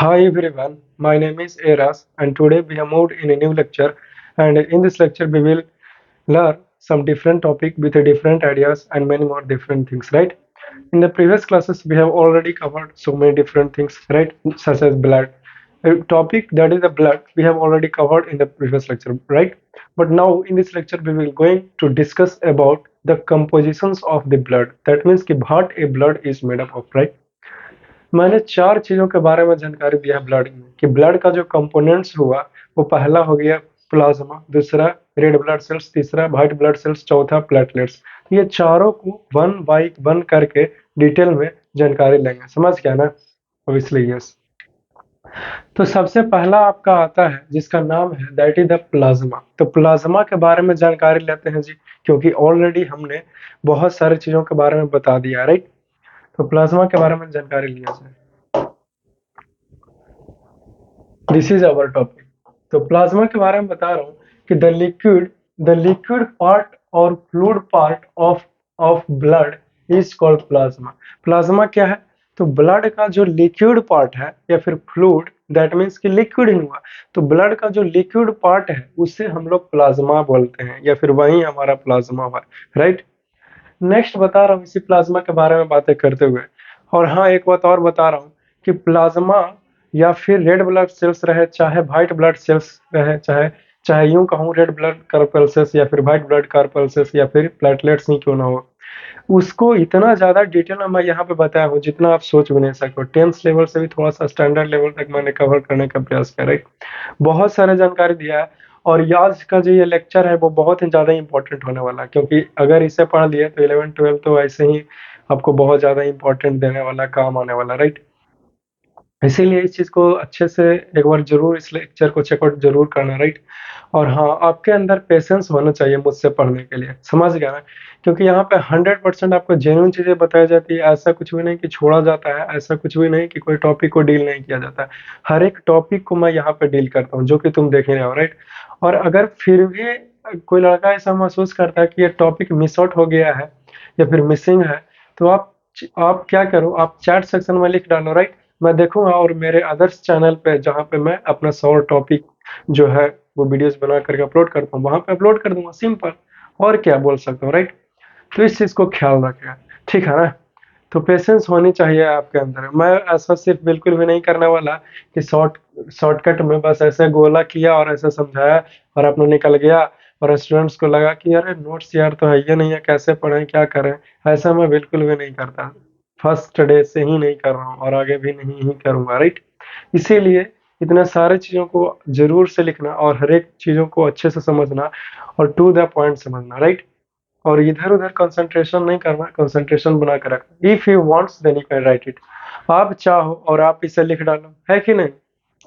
Hi everyone, my name is Eras and today we have moved in a new lecture, and in this lecture we will learn some different topic with different ideas and many more different things, right? In the previous classes we have already covered so many different things, right? Such as blood. A topic that is the blood we have already covered in the previous lecture, right? But now in this lecture we will going to discuss about the compositions of the blood. That means कि what a blood is made up of, right? मैंने चार चीजों के बारे में जानकारी दिया blood में कि ब्लड का जो कंपोनेंट्स हुआ वो पहला हो गया प्लाज्मा, दूसरा रेड ब्लड सेल्स, तीसरा व्हाइट ब्लड सेल्स, चौथा प्लेटलेट्स। ये चारों को वन बाय वन करके डिटेल में जानकारी लेंगे, समझ गया ना? Obviously yes. तो सबसे पहला आपका आता है जिसका नाम है दैट इज द प्लाज्मा। तो प्लाज्मा के बारे में जानकारी लेते हैं जी, क्योंकि ऑलरेडी हमने बहुत सारी चीजों के बारे में बता दिया, राइट? तो प्लाज्मा के बारे में जानकारी लिया जाए। This is our topic. तो प्लाज्मा के बारे में बता रहा हूँ कि द लिक्विड पार्ट और fluid part of blood is called plasma. Plasma क्या है? तो ब्लड का जो लिक्विड पार्ट है या फिर फ्लूइड, दैट मीन्स कि लिक्विड ही हुआ। तो ब्लड का जो लिक्विड पार्ट है उसे हम लोग प्लाज्मा बोलते हैं, या फिर वही हमारा प्लाज्मा हुआ, राइट? नेक्स्ट बता रहा हूँ इसी प्लाज्मा के बारे में बातें करते हुए। और हाँ, एक बात और बता रहा हूँ कि प्लाज्मा या फिर रेड ब्लड सेल्स रहे, चाहे व्हाइट ब्लड सेल्स रहे, चाहे चाहे यूं कहूँ रेड ब्लड कार्पल्सेस या फिर व्हाइट ब्लड कार्पल्सेस या फिर प्लेटलेट्स ही क्यों ना हो, उसको इतना ज्यादा डिटेल में मैं यहाँ पे बताया हूँ जितना आप सोच भी नहीं सकते। 10th लेवल से भी थोड़ा सा स्टैंडर्ड लेवल तक मैंने कवर करने का प्रयास किया, राइट? बहुत सारे जानकारी दिया है। और आज का जो ये लेक्चर है वो बहुत ही ज्यादा इंपॉर्टेंट होने वाला है, क्योंकि अगर इसे पढ़ लिया तो 11 12 तो ऐसे ही आपको बहुत ज्यादा इंपॉर्टेंट देने वाला, काम आने वाला, राइट? इसीलिए इस चीज को अच्छे से एक बार जरूर इस लेक्चर को चेकआउट जरूर करना, राइट? और हाँ, आपके अंदर पेशेंस होना चाहिए मुझसे पढ़ने के लिए, समझ गया ना? क्योंकि यहाँ पे 100% आपको जेन्युइन चीजें बताई जाती है। ऐसा कुछ भी नहीं कि छोड़ा जाता है, ऐसा कुछ भी नहीं कि कोई टॉपिक को डील नहीं किया जाता है। हर एक टॉपिक को मैं यहाँ पे डील करता हूँ, जो कि तुम देख ही रहे हो, राइट? और अगर फिर भी कोई लड़का ऐसा महसूस करता है कि ये टॉपिक मिस आउट हो गया है या फिर मिसिंग है, तो आप क्या करो, आप चैट सेक्शन में लिख डालो, राइट? मैं देखूंगा और मेरे अदर्स चैनल पे जहाँ पे मैं अपना शॉर्ट टॉपिक जो है वो वीडियोस बना करके अपलोड करता हूँ, वहां पे अपलोड कर दूंगा, सिंपल। और क्या बोल सकता हूँ, राइट? तो इस चीज को ख्याल रखेगा, ठीक है ना? तो पेशेंस होनी चाहिए आपके अंदर। मैं ऐसा सिर्फ बिल्कुल भी नहीं करने वाला कि शॉर्टकट में बस ऐसे गोला किया और ऐसे समझाया और अपना निकल गया, और स्टूडेंट्स को लगा कि अरे नोट्स यार तो है ये नहीं है, कैसे पढ़ें, क्या करें। ऐसा मैं बिल्कुल भी नहीं करता। फर्स्ट डे से ही नहीं कर रहा हूँ और आगे भी नहीं ही करूंगा, राइट? इसीलिए इतने सारे चीजों को जरूर से लिखना और हर एक चीजों को अच्छे से समझना और टू द पॉइंट समझना, राइट? और इधर उधर कंसंट्रेशन नहीं करना, कंसंट्रेशन बना कर रखना। If you wants then you can write it. आप चाहो और आप इसे लिख डालो, है कि नहीं?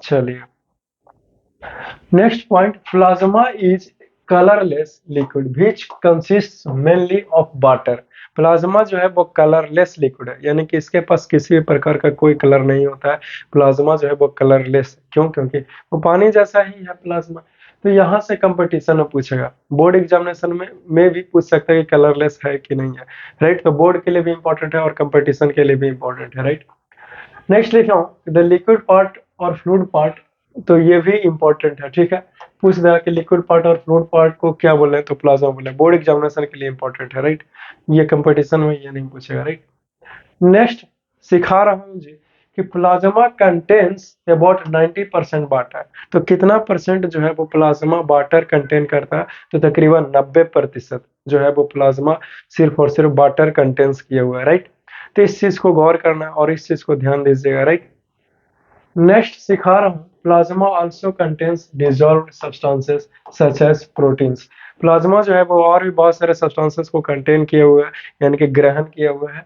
चलिए, next point, plasma is colourless liquid which consist mainly of water. Plasma जो है वो कलरलेस लिक्विड है, यानी कि इसके पास किसी भी प्रकार का कोई कलर नहीं होता है। प्लाज्मा जो है वो कलरलेस, क्यों? क्योंकि वो पानी जैसा ही है प्लाज्मा। तो यहाँ से कंपटीशन में पूछेगा, बोर्ड एग्जामिनेशन में भी पूछ सकता है कि कलरलेस है कि नहीं है, राइट? तो बोर्ड के लिए भी इंपॉर्टेंट है और कंपटीशन के लिए भी इंपॉर्टेंट है, राइट? नेक्स्ट लिखा हूँ द लिक्विड पार्ट और फ्लूइड पार्ट। तो ये भी इंपॉर्टेंट है, ठीक है? पूछ दिया कि लिक्विड पार्ट और फ्लूइड पार्ट को क्या बोले, तो प्लाज्मा बोले। बोर्ड एग्जामिनेशन के लिए इंपॉर्टेंट है, राइट? ये कंपटीशन में ये नहीं पूछेगा, राइट? नेक्स्ट सिखा रहा हूँ जी कि प्लाज्मा कंटेन्स अबाउट 90% वाटर। तो कितना परसेंट जो है वो प्लाज्मा वाटर कंटेन करता है? तो तकरीबन 90% जो है वो प्लाज्मा सिर्फ और सिर्फ वाटर कंटेन्स किया हुआ है, राइट? तो इस चीज को गौर करना और इस चीज को ध्यान दीजिएगा, राइट? नेक्स्ट सिखा रहा हूँ plasma also contains dissolved substances such as proteins. Plasma जो है वो और भी बहुत सारे सब्सटेंसेस को कंटेन किए हुए हैं, यानी कि ग्रहण किए हुए हैं।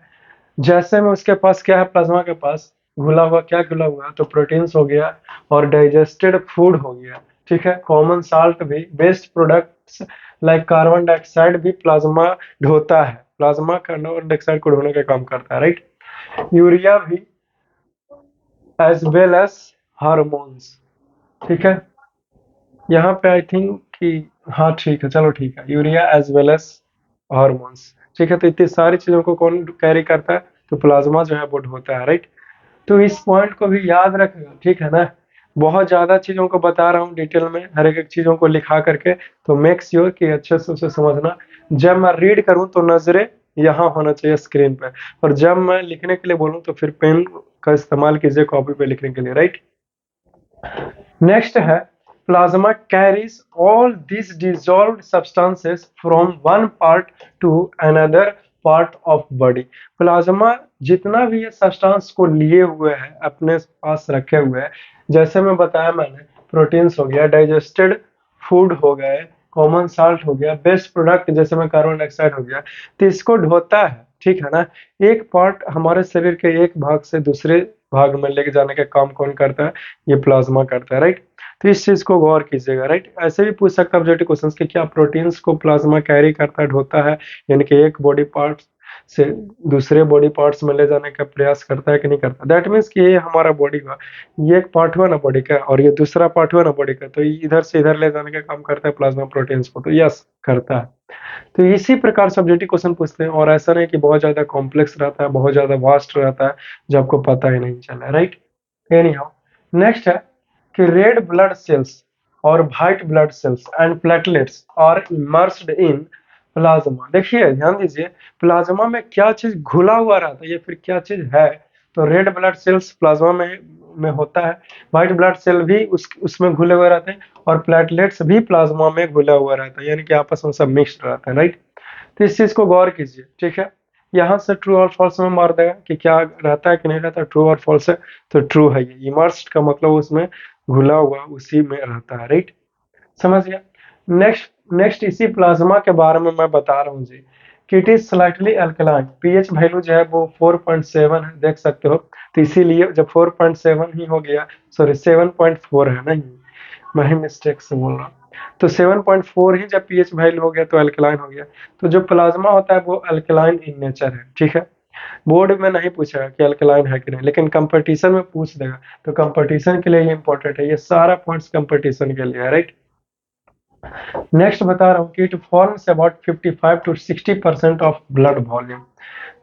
जैसे में उसके पास क्या है, प्लाज्मा के पास घुला हुआ, क्या घुला हुआ? तो प्रोटीन्स हो गया और डाइजेस्टेड फूड हो गया, ठीक है? कॉमन साल्ट भी, waste products like carbon dioxide भी प्लाज्मा ढोता है। प्लाज्मा कार्बन डाइऑक्साइड को ढोने का काम करता है, राइट? यूरिया भी एज वेल एज हार्मोन्स, ठीक है? यहाँ पे आई थिंक कि हाँ ठीक है, चलो ठीक है, urea as well as hormones, ठीक है? तो इतनी सारी चीजों को कौन कैरी करता है? तो प्लाज्मा जो है वो ढोता है, राइट? तो इस पॉइंट को भी याद रखना, ठीक है ना। बहुत ज़्यादा चीज़ों को बता रहा हूँ डिटेल में, हर एक चीज़ों को लिखा करके, तो मेक श्योर कि अच्छे से उसे समझना। जब मैं रीड करूँ तो नज़रें यहाँ होना चाहिए स्क्रीन पे, और जब मैं लिखने के लिए बोलूँ तो फिर पेन का इस्तेमाल कीजिए कॉपी पे लिखने के लिए, राइट। नेक्स्ट है plasma carries all this dissolved substances from one part two another part of body. Plasma जितना भी ये सब्सटेंस को लिए हुए है, अपने पास रखे हुए है, जैसे मैं बताया मैंने, प्रोटीन्स हो गया, डाइजेस्टेड फूड हो गए, कॉमन साल्ट हो गया, बेस्ट प्रोडक्ट जैसे में कार्बन डाइऑक्साइड हो गया, तो इसको ढोता है, ठीक है ना। एक पार्ट हमारे शरीर के एक भाग से दूसरे भाग में लेके जाने का काम कौन करता है? ये प्लाज्मा करता है, राइट। तो इस चीज को गौर कीजिएगा, राइट। ऐसे भी पूछ सकता है ऑब्जेक्टिव क्वेश्चन कि क्या प्रोटीन्स को प्लाज्मा कैरी करता है, ढोता है, यानी कि एक बॉडी पार्ट से दूसरे बॉडी पार्ट्स में ले जाने का प्रयास करता है कि नहीं करता। दैट मीन्स कि ये हमारा बॉडी का ये एक पार्ट हुआ ना बॉडी का, और ये दूसरा पार्ट हुआ ना बॉडी का, तो इधर से इधर ले जाने का काम करता है प्लाज्मा प्रोटीन्स को, तो यस करता है। तो इसी प्रकार से ऑब्जेक्टिव क्वेश्चन पूछते हैं, और ऐसा नहीं कि बहुत ज्यादा कॉम्प्लेक्स रहता है, बहुत ज्यादा वास्ट रहता है जो आपको पता ही नहीं चला, राइट। एनी हाउ, नेक्स्ट है कि रेड ब्लड सेल्स और white blood cells and platelets are immersed in plasma. देखिए ध्यान दीजिए, प्लाज्मा में क्या चीज घुला हुआ रहता है या फिर क्या चीज है, तो रेड ब्लड सेल्स प्लाज्मा में होता है, व्हाइट ब्लड सेल भी उसमें घुले हुए रहते हैं, और प्लेटलेट्स भी प्लाज्मा में घुला हुआ रहता है, यानी कि आपस में सब मिक्स्ड रहता है, राइट। तो इस चीज को गौर कीजिए, ठीक है। यहाँ से ट्रू और फॉल्स में मार देगा कि क्या रहता है कि नहीं रहता, ट्रू और फॉल्स है तो ट्रू है। ये इमर्स्ड का मतलब उसमें घुला हुआ उसी में रहता है, राइट। समझ गया। नेक्स्ट नेक्स्ट इसी प्लाज्मा के बारे में मैं बता रहा हूँ जी, कि it is slightly alkaline, pH value जो है वो 4.7 है, देख सकते हो। तो इसीलिए जब 4.7 ही हो गया, सॉरी 7.4 है, नहीं मैं ही मिस्टेक से बोल रहा हूँ, तो 7.4 ही जब पीएच वैल्यू हो गया तो अल्कलाइन हो गया। तो जो प्लाज्मा होता है वो अल्कलाइन इन नेचर है, ठीक है। बोर्ड में नहीं पूछेगा कि अल्कलाइन है कि नहीं, लेकिन कंपटीशन में पूछ देगा, तो कंपटीशन के लिए ये इंपॉर्टेंट है, ये सारा पॉइंट्स कंपटीशन के लिए है, राइट। नेक्स्ट बता रहा हूँ कि it forms about 55 to 60% of blood volume.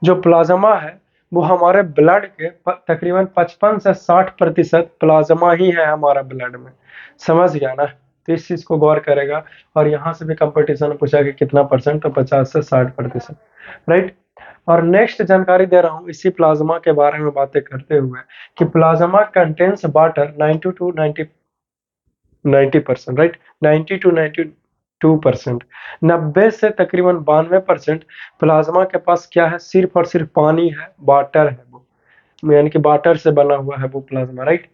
जो प्लाज्मा है वो हमारे ब्लड के तकरीबन 55 से 60% प्लाज्मा ही है हमारा ब्लड में, समझ गया ना। तो इस चीज को गौर करेगा, और यहाँ से भी कंपटीशन में पूछा कि कितना परसेंट, तो 50 से 60%, राइट। और नेक्स्ट जानकारी दे रहा हूँ इसी प्लाज्मा के बारे में बातें करते हुए, कि plasma contains water 90% right, 90 to 92%, 90 से तकरीबन 92% प्लाज्मा के पास क्या है, सिर्फ और सिर्फ पानी है, वाटर है वो, यानी कि वाटर से बना हुआ है वो प्लाज्मा, राइट।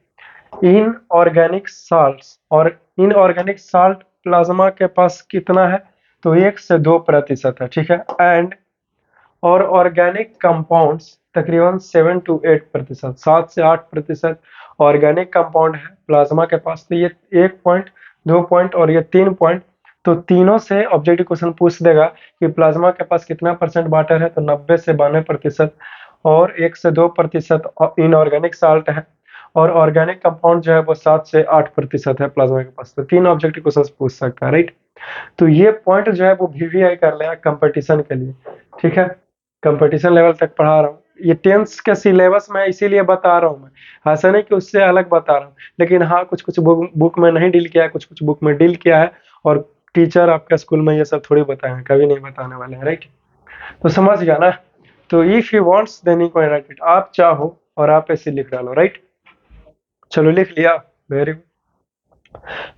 इनऑर्गेनिक साल्ट्स, और इनऑर्गेनिक साल्ट प्लाज्मा के पास कितना है, तो 1 से 2% है, ठीक है। एंड और ऑर्गेनिक कंपाउंड्स तकरीबन 7 to 8%, 7 से 8% ऑर्गेनिक कंपाउंड है प्लाज्मा के पास। तो ये 1 पॉइंट, 2 पॉइंट और ये 3 पॉइंट, तो तीनों से ऑब्जेक्टिव क्वेश्चन पूछ देगा कि प्लाज्मा के पास कितना परसेंट वाटर है, तो 90 से 92%, और 1 से 2% इनऑर्गेनिक साल्ट है, और ऑर्गेनिक कंपाउंड जो है वो 7 से 8% है प्लाज्मा के पास। तो तीन ऑब्जेक्टिव क्वेश्चन पूछ सकता है, राइट। तो ये पॉइंट जो है वो वीवीआई कर लेगा कंपटीशन के लिए, ठीक है। कंपटीशन लेवल तक पढ़ा रहा हूँ, ये टेंथ का सिलेबस मैं इसीलिए बता रहा हूँ, मैं ऐसा नहीं कि उससे अलग बता रहा हूँ, लेकिन हाँ कुछ कुछ बुक में नहीं डील किया है, कुछ कुछ बुक में डील किया है, और टीचर आपका स्कूल में ये सब थोड़ी बताए हैं, कभी नहीं बताने वाले हैं, राइट। तो समझ गया ना। तो if you wants then you can write it, आप चाहो और आप ऐसे लिख डालो, राइट। चलो लिख लिया, वेरी गुड।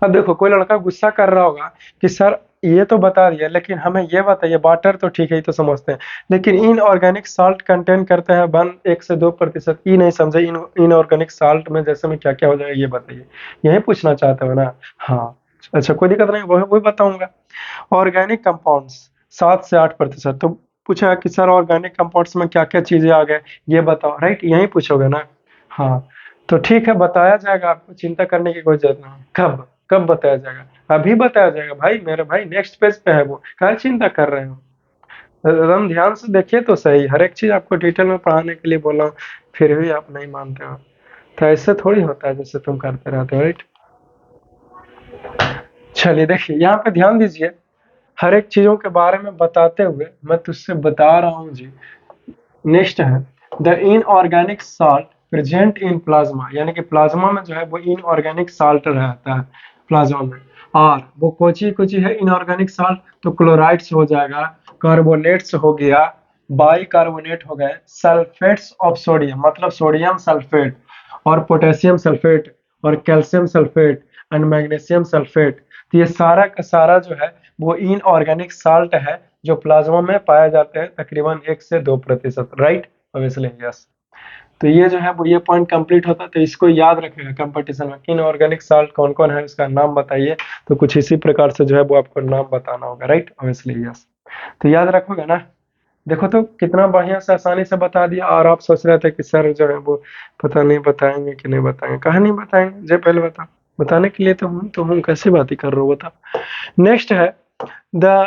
अब देखो कोई लड़का गुस्सा कर रहा होगा कि सर ये तो बता दिया, लेकिन हमें ये बताइए, वाटर तो ठीक है, ये तो समझते हैं, लेकिन इनऑर्गेनिक साल्ट कंटेन करते हैं 1 से 2%, ये नहीं समझे, इनऑर्गेनिक साल्ट में जैसे में क्या क्या हो जाएगा ये बताइए, यही पूछना चाहते हो ना। हाँ अच्छा, कोई दिक्कत नहीं, वही बताऊंगा। ऑर्गेनिक कंपाउंड्स 7 से 8%, तो पूछा कि सर ऑर्गेनिक कंपाउंड्स में क्या क्या चीजें आ गए ये बताओ, राइट, यही पूछोगे ना। हाँ तो ठीक है, बताया जाएगा, आपको चिंता करने की कोई जरूरत नहीं। कब कब बताया जाएगा, अभी बताया जाएगा भाई, मेरे भाई नेक्स्ट पेज पे है वो, क्या चिंता कर रहे हो। एकदम ध्यान से देखिए तो सही, हर एक चीज आपको डिटेल में पढ़ाने के लिए बोला हूँ, फिर भी आप नहीं मानते हो, तो ऐसे थोड़ी होता है जैसे तुम करते रहते हो, राइट। चलिए देखिए यहाँ पे ध्यान दीजिए, हर एक चीजों के बारे में बताते हुए मैं तुझसे बता रहा हूँ जी। नेक्स्ट है the inorganic salt present in plasma, यानी कि प्लाज्मा में जो है वो इनऑर्गेनिक साल्ट रहता है प्लाज्मा में। और वो कोची कोची है इनऑर्गेनिक साल्ट, तो क्लोराइड्स हो जाएगा, कार्बोनेट्स हो गया, बाइकार्बोनेट हो गए, सल्फेट्स ऑफ सोडियम मतलब सोडियम सल्फेट, और पोटेशियम सल्फेट, और calcium sulphate and magnesium sulphate. तो ये सारा का सारा जो है वो इनऑर्गेनिक साल्ट है जो प्लाज्मा में पाए जाते हैं तकरीबन 1 से 2%, राइट, ऑब्वियसली यस। तो ये जो है वो ये पॉइंट कंप्लीट होता है, तो इसको याद रखिएगा कंपटीशन में, किन ऑर्गेनिक साल्ट कौन कौन है उसका नाम बताइए, तो कुछ इसी प्रकार से जो है वो आपको नाम बताना होगा, राइट, ऑब्वियसली यस। तो याद रखोगे ना। देखो तो कितना बढ़िया से आसानी से बता दिया, और आप सोच रहे थे कि सर जो है वो पता नहीं बताएंगे कि नहीं बताएंगे, कहा नहीं बताएंगे, जो पहले बता, बताने के लिए तो हम कैसी बातें कर रहे हो बता। नेक्स्ट है the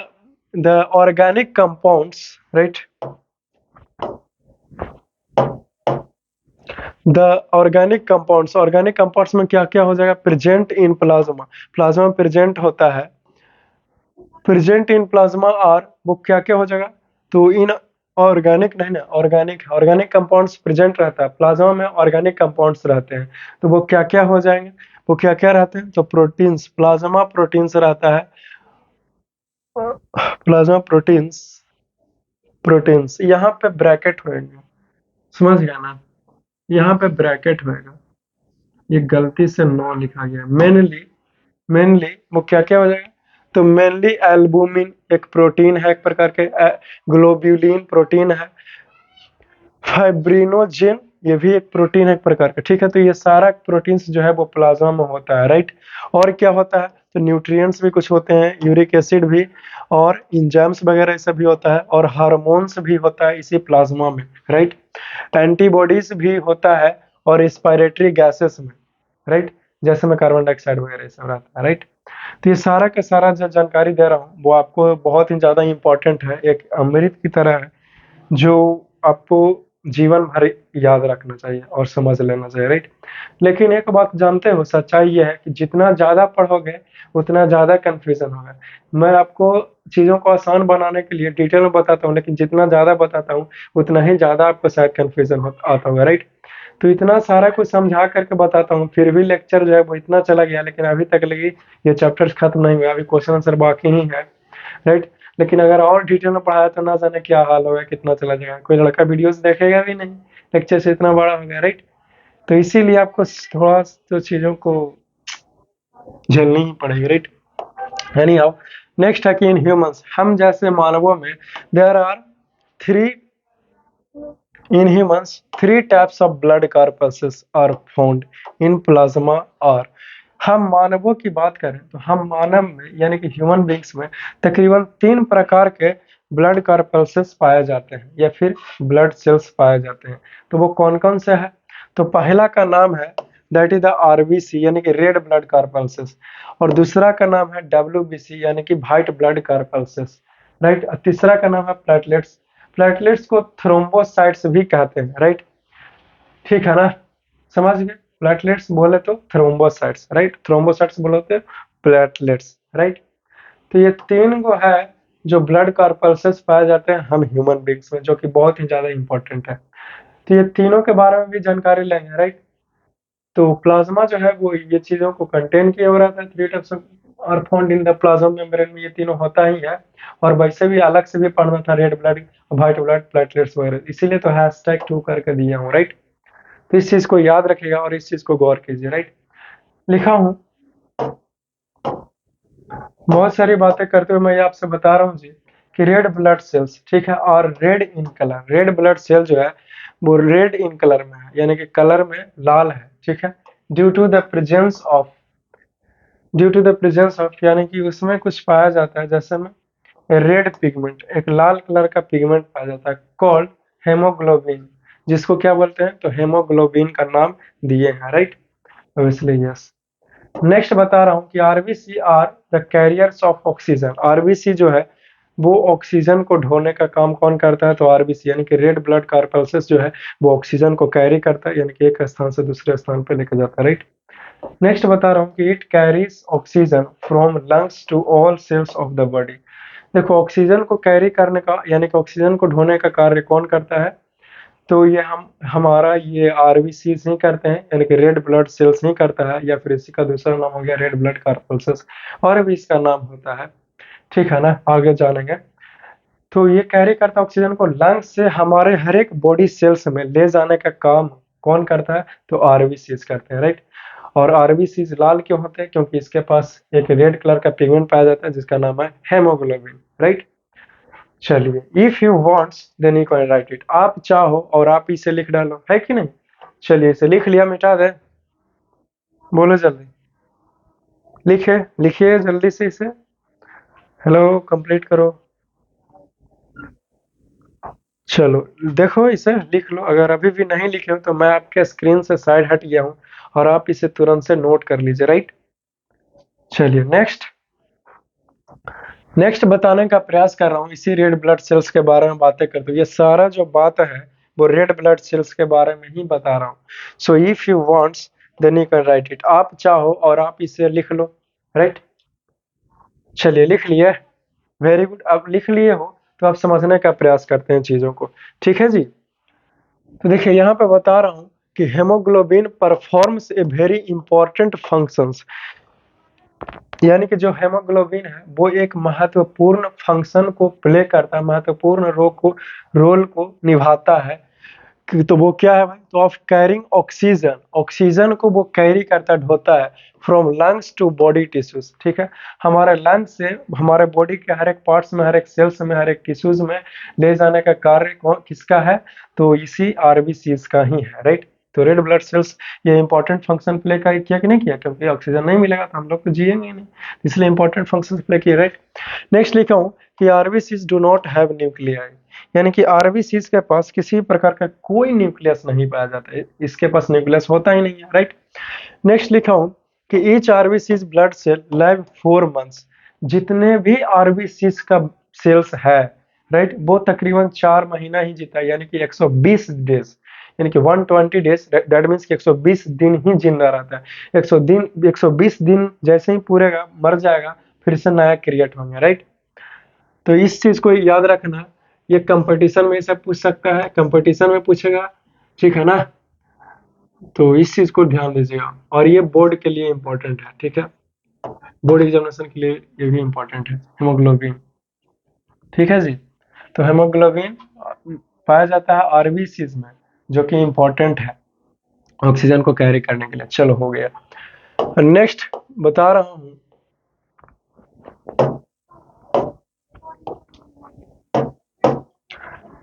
the organic compounds, right, the organic compounds में क्या क्या हो जाएगा, प्रेजेंट इन प्लाज्मा, प्लाज्मा में प्रेजेंट होता है, प्रेजेंट इन प्लाज्मा, और वो क्या क्या हो जाएगा, तो इन ऑर्गेनिक नहीं ना, ऑर्गेनिक कंपाउंड्स प्रेजेंट रहता है प्लाज्मा में, ऑर्गेनिक कंपाउंड्स रहते हैं, तो वो क्या क्या हो जाएंगे, वो क्या क्या रहते हैं, तो प्रोटीन्स, प्लाज्मा प्रोटीन्स रहता है, प्लाज्मा प्रोटीन्स, प्रोटीन्स यहाँ पे ब्रैकेट होएंगे, समझ गया ना, यहाँ पे ब्रैकेट होएगा, ये गलती से 9 लिखा गया, मेनली वो क्या क्या हो जाएगा, तो मेनली एल्बुमिन एक प्रोटीन है एक प्रकार के, ग्लोब्यूलिन प्रोटीन है, फाइब्रिनोजेन ये भी एक प्रोटीन है एक प्रकार का, ठीक है। तो ये सारा प्रोटीन्स जो है वो प्लाज्मा में होता है, राइट। और क्या होता है, तो न्यूट्रिएंट्स भी कुछ होते हैं, यूरिक एसिड भी, और इंजाइम्स वगैरह ये सब भी होता है, और हार्मोन्स भी होता है इसी प्लाज्मा में, राइट। एंटीबॉडीज भी होता है, और रेस्पिरेटरी गैसेस में, राइट, जैसे में कार्बन डाइऑक्साइड वगैरह ये सब रहता है, राइट। तो ये सारा का सारा जो जानकारी दे रहा हूँ वो आपको बहुत ही ज्यादा इंपॉर्टेंट है, एक अमृत की तरह है जो आपको जीवन भर याद रखना चाहिए और समझ लेना चाहिए, राइट। लेकिन एक बात जानते हो, सच्चाई ये है कि जितना ज्यादा पढ़ोगे उतना ज्यादा कंफ्यूजन होगा। मैं आपको चीजों को आसान बनाने के लिए डिटेल में बताता हूँ, लेकिन जितना ज्यादा बताता हूँ उतना ही ज्यादा आपको शायद कंफ्यूजन आता होगा, राइट। तो इतना सारा कुछ समझा करके बताता हूँ, फिर भी लेक्चर जो है वो इतना चला गया, लेकिन अभी तक लगी ये चैप्टर्स खत्म नहीं हुआ, अभी क्वेश्चन आंसर बाकी ही है, राइट। लेकिन अगर और डिटेल में पढ़ाया तो ना जाने क्या हाल होगा, कितना चला जाएगा, कोई लड़का वीडियोस देखेगा भी नहीं, लेक्चर से इतना बड़ा हो गया, राइट। तो इसीलिए आपको थोड़ा तो चीजों को झेलनी ही पड़ेगी, राइट। एनी हाउ, नेक्स्ट है कि इन ह्यूमंस हम जैसे मानवों में there are three in humans 3 types of blood corpuscles are found in plasma. और हम मानवों की बात करें तो हम मानव में यानी कि ह्यूमन बींग्स में तकरीबन 3 प्रकार के ब्लड कार्पल्सेस पाए जाते हैं या फिर ब्लड सेल्स पाए जाते हैं। तो वो कौन कौन से हैं, तो पहला का नाम है दैट इज द आरबीसी यानी कि रेड ब्लड कार्पल्सेस, और दूसरा का नाम है डब्ल्यूबीसी यानी कि व्हाइट ब्लड कार्पल्सेस, राइट। और तीसरा का नाम है प्लेटलेट्स, प्लेटलेट्स को थ्रोम्बोसाइट्स भी कहते हैं, राइट, ठीक है ना, समझ गए। प्लेटलेट्स बोले तो थ्रोम्बोसाइट्स, राइट, थ्रोम्बोसाइट्स बोले तो प्लेटलेट्स, राइट। तो ये 3 है जो ब्लड कार्पल्सेस पाए जाते हैं हम ह्यूमन बींग्स में, जो कि बहुत ही ज्यादा इंपॉर्टेंट है। तो ये तीनों के बारे में भी जानकारी लेंगे, राइट। तो प्लाज्मा जो है वो ये चीजों को कंटेन किए हुए रहता है, 3 types are found in the plasma membrane में, ये तीनों होता ही है। और वैसे भी अलग से भी पढ़ना था, red blood, white blood, platelets वगैरह, इसीलिए तो #2 करके दिया हूँ, राइट। तो इस चीज को याद रखिएगा और इस चीज को गौर कीजिए, राइट। लिखा हूँ, बहुत सारी बातें करते हुए मैं ये आपसे बता रहा हूँ जी कि रेड ब्लड सेल्स, ठीक है, और red in colour, red blood cell जो है वो रेड इन कलर में है यानी कि कलर में लाल है, ठीक है, due to the presence of, यानी कि उसमें कुछ पाया जाता है, जैसे में रेड पिगमेंट, एक लाल कलर का पिगमेंट पाया जाता है कॉल्ड हेमोग्लोबिन, जिसको क्या बोलते हैं, तो हेमोग्लोबिन का नाम दिए हैं, राइट, ऑब्वियसली यस। नेक्स्ट बता रहा हूँ कि RBC are the carriers of oxygen, RBC जो है वो ऑक्सीजन को ढोने का काम कौन करता है, तो आरबीसी यानी कि रेड ब्लड कार्पल्सेस जो है वो ऑक्सीजन को कैरी करता है, यानी कि एक स्थान से दूसरे स्थान पे लेकर जाता है, राइट। नेक्स्ट बता रहा हूँ कि it carries oxygen from lungs to all cells of the body. देखो ऑक्सीजन को कैरी करने का यानी कि ऑक्सीजन को ढोने का कार्य कौन करता है, तो ये हमारा ये आरबीसीज नहीं करते हैं, यानी कि रेड ब्लड सेल्स नहीं करता है, या फिर इसी का दूसरा नाम हो गया रेड ब्लड कॉर्पल्सेस, और भी इसका नाम होता है। ठीक है ना, आगे जानेंगे। तो ये कैरी करता है ऑक्सीजन को लंग्स से हमारे हर एक बॉडी सेल्स में ले जाने का काम कौन करता है? तो आरबीसीज करते हैं, राइट। और आरबीसीज लाल क्यों होते हैं? क्योंकि इसके पास एक रेड कलर का पिगमेंट पाया जाता है जिसका नाम है हेमोग्लोबिन, राइट। चलिए, if you wants then you can write it, आप चाहो और आप इसे लिख डालो, है कि नहीं। चलिए, इसे लिख लिया, मिटा दे, बोलो जल्दी, लिखे लिखिए जल्दी से इसे, हेलो, कंप्लीट करो। चलो, देखो इसे लिख लो, अगर अभी भी नहीं लिखे हो तो मैं आपके स्क्रीन से साइड हट गया हूँ और आप इसे तुरंत से नोट कर लीजिए, राइट। चलिए, नेक्स्ट नेक्स्ट बताने का प्रयास कर रहा हूँ, इसी रेड ब्लड सेल्स के बारे में बातें करते हुए। ये सारा जो बात है वो रेड ब्लड सेल्स के बारे में ही बता रहा हूँ। So if you wants then you can write it, आप चाहो और आप इसे लिख लो, राइट। चलिए, लिख लिए, वेरी गुड। अब लिख लिए हो तो आप समझने का प्रयास करते हैं चीजों को, ठीक है जी। तो देखिए, यहाँ पे बता रहा हूँ कि haemoglobin performs a very important functions, यानी कि जो हेमोग्लोबिन है वो एक महत्वपूर्ण फंक्शन को प्ले करता है, महत्वपूर्ण रोल को निभाता है। तो वो क्या है भाई? तो ऑफ कैरिंग ऑक्सीजन, ऑक्सीजन को वो कैरी करता, ढोता है from lungs to body tissues, ठीक है। हमारे लंग्स से हमारे बॉडी के हर एक पार्ट्स में, हर एक सेल्स में, हर एक टिश्यूज में ले जाने का कार्य कौन किसका है? तो इसी आरबीसीज का ही है, राइट। तो रेड ब्लड सेल्स ये इंपॉर्टेंट फंक्शन प्ले किया कि नहीं किया? क्योंकि ऑक्सीजन नहीं मिलेगा तो हम लोग तो जिएंगे नहीं, इसलिए इंपॉर्टेंट फंक्शन प्ले किए, राइट। नेक्स्ट लिखा हूँ कि RBCs do not have nuclei, यानी कि आरबीसीज के पास किसी प्रकार का कोई न्यूक्लियस नहीं पाया जाता है, इसके पास न्यूक्लियस होता ही नहीं है, राइट। नेक्स्ट लिखा हूं कि each RBCs blood cell live 4 months, जितने भी आरबीसीज का सेल्स है, राइट, वो तकरीबन 4 महीना ही जीता है, यानी कि 120 डेज, यानी कि 120 डेज, दैट मीन्स कि 120 दिन ही जिंदा रहता है। 120 दिन जैसे ही पूरेगा मर जाएगा, फिर से नया क्रिएट होंगे, राइट। तो इस चीज को याद रखना, ये कंपटीशन में से पूछ सकता है, कंपटीशन में पूछेगा, ठीक है ना। तो इस चीज को ध्यान दीजिएगा, और ये बोर्ड के लिए इंपॉर्टेंट है, ठीक है, बोर्ड एग्जामिनेशन के लिए ये भी इंपॉर्टेंट है, हेमोग्लोबिन, ठीक है जी। तो हेमोग्लोबिन पाया जाता है आरबीसीज में, जो कि इंपॉर्टेंट है ऑक्सीजन को कैरी करने के लिए। चलो, हो गया। नेक्स्ट बता रहा हूँ,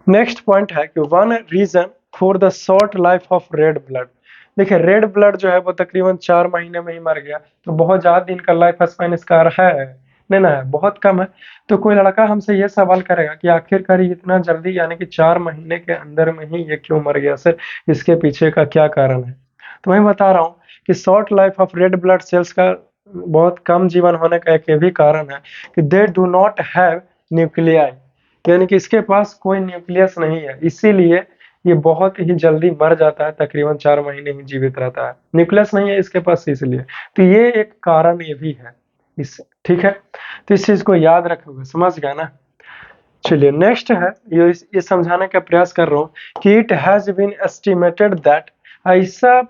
नेक्स्ट पॉइंट है कि one reason for the short life of red blood. देखिए, रेड ब्लड जो है वो तकरीबन 4 महीने में ही मर गया, तो बहुत ज्यादा दिन का लाइफ स्पैन इसका है नहीं ना, है बहुत कम है। तो कोई लड़का हमसे ये सवाल करेगा कि आखिरकार ये इतना जल्दी, यानी कि 4 महीने के अंदर में ही ये क्यों मर गया सर, इसके पीछे का क्या कारण है? तो मैं बता रहा हूँ कि short life of red blood sales का बहुत कम जीवन होने का एक ये भी कारण है कि they do not have nuclei, यानी कि इसके पास कोई न्यूक्लियस नहीं है, इसीलिए ये बहुत ही जल्दी मर जाता है, तकरीबन 4 महीने ही जीवित रहता है, न्यूक्लियस नहीं है इसके पास इसलिए। तो ये एक कारण ये भी है इस, ठीक है। तो इस चीज को याद रखोगे, समझ गया ना। चलिए, नेक्स्ट है, ये समझाने का प्रयास कर रहा हूँ कि it has been estimated that, ऐसा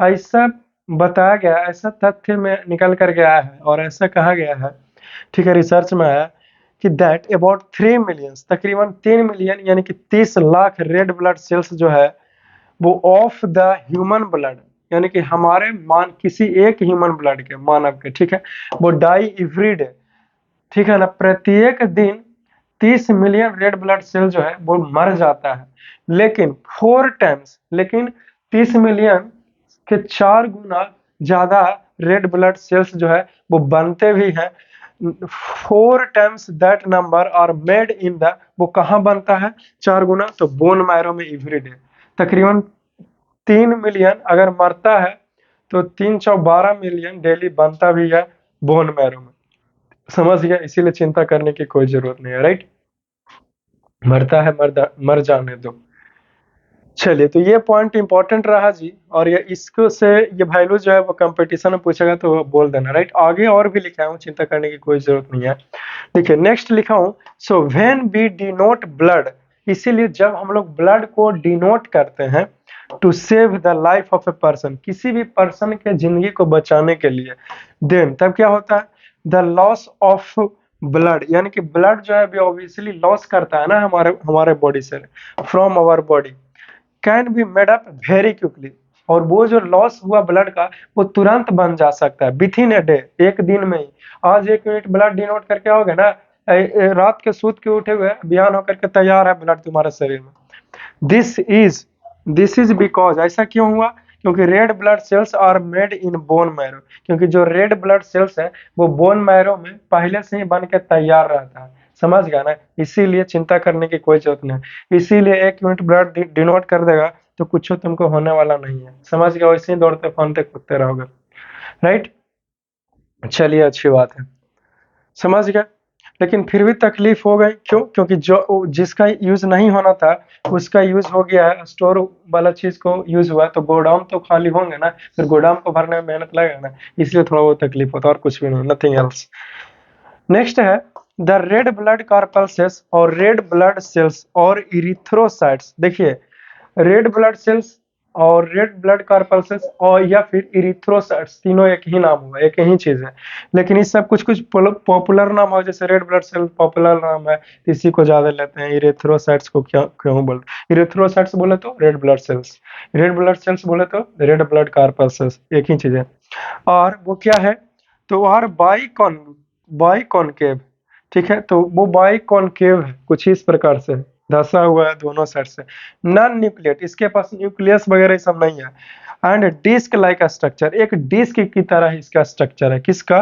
ऐसा बताया गया, ऐसा तथ्य में निकल कर गया है और ऐसा कहा गया है, ठीक है, रिसर्च में आया कि दैट अबाउट 3 मिलियन, तकरीबन 3 मिलियन, यानी कि 30 लाख रेड ब्लड सेल्स जो है वो ऑफ द ह्यूमन ब्लड, यानी कि हमारे किसी एक ह्यूमन ब्लड के, मानव के, ठीक है, वो डाई एवरी डे, ठीक है ना, प्रत्येक दिन 30 मिलियन रेड ब्लड सेल जो है वो मर जाता है। लेकिन 4 टाइम्स, लेकिन 30 मिलियन के 4 गुना ज्यादा रेड ब्लड सेल्स जो है वो बनते भी हैं। 4 times that number are made in the, वो कहाँ बनता है 4 गुना? तो बोन मैरो में एवरी डे। तकरीबन 3 मिलियन अगर मरता है तो 3 चौ 12 मिलियन डेली बनता भी है बोन मैरो में, समझ गया। इसीलिए चिंता करने की कोई जरूरत नहीं है, राइट। मरता है, मर जाने दो। चलिए, तो ये पॉइंट इंपॉर्टेंट रहा जी, और ये इसको से ये वैल्यू जो है वो कंपटीशन में पूछेगा तो बोल देना, राइट। आगे और भी लिखा हूँ, चिंता करने की कोई जरूरत नहीं है। देखिए, नेक्स्ट लिखा हूँ, so when we donate blood, इसीलिए जब हम लोग ब्लड को डिनोट करते हैं to save the life of a person, किसी भी पर्सन के जिंदगी को बचाने के लिए, देन तब क्या होता है, द लॉस ऑफ ब्लड, यानी कि ब्लड जो है अभी ऑब्वियसली लॉस करता है ना हमारे हमारे बॉडी से, from our body, can be made up very quickly, और वो जो लॉस हुआ ब्लड का वो तुरंत बन जा सकता है विथ इन ए डे, एक दिन में ही। आज 1 यूनिट ब्लड डिनोट करके आओगे ना, रात के सूत के उठे हुए बयान होकर के तैयार है ब्लड तुम्हारे शरीर में। This is this is because, ऐसा क्यों हुआ, क्योंकि red blood cells are made in bone marrow, क्योंकि जो रेड ब्लड सेल्स है वो बोन मैरो में पहले से ही बन के तैयार रहता है, समझ गया ना, इसीलिए चिंता करने की कोई जरूरत नहीं। इसीलिए 1 यूनिट ब्लड डिनोट कर देगा तो कुछ तुमको होने वाला नहीं है, समझ गया, वैसे ही दौड़ते फानते कूदते रहोगे, राइट। चलिए अच्छी बात है, समझ गया। लेकिन फिर भी तकलीफ हो गई, क्यों, क्योंकि जो जिसका यूज नहीं होना था उसका यूज हो गया है, स्टोर वाला चीज को यूज हुआ, तो गोडाउन तो खाली होंगे ना, फिर गोडाउन को भरने में मेहनत लगेगा ना, इसलिए थोड़ा वो तकलीफ होता है, और कुछ भी नहीं, नथिंग एल्स। नेक्स्ट है द रेड ब्लड कार्पल्सेस और रेड ब्लड सेल्स और इरिथ्रोसाइट्स। देखिए, रेड ब्लड सेल्स और रेड ब्लड कार्पल्सेस और या फिर इरिथ्रोसाइट्स, तीनों एक ही नाम हुआ, एक ही चीज है, लेकिन इस सब कुछ कुछ पॉपुलर नाम हो, जैसे रेड ब्लड सेल पॉपुलर नाम है, इसी को ज्यादा लेते हैं। इरिथ्रोसाइट्स को क्यों क्यों बोल, इरिथ्रोसाइट्स बोले तो red blood sales, red blood sales बोले तो रेड ब्लड कार्पल्सेस, एक ही चीज है। और वो क्या है, तो आर बाई कॉनकेव, ठीक है, तो वो बाई कॉनकेव है, कुछ इस प्रकार से धसा हुआ है दोनों साइड से, नॉन न्यूक्लियट, इसके पास न्यूक्लियस वगैरह ये सब नहीं है, एंड डिस्क लाइक स्ट्रक्चर, एक डिस्क की तरह इसका स्ट्रक्चर है, किसका,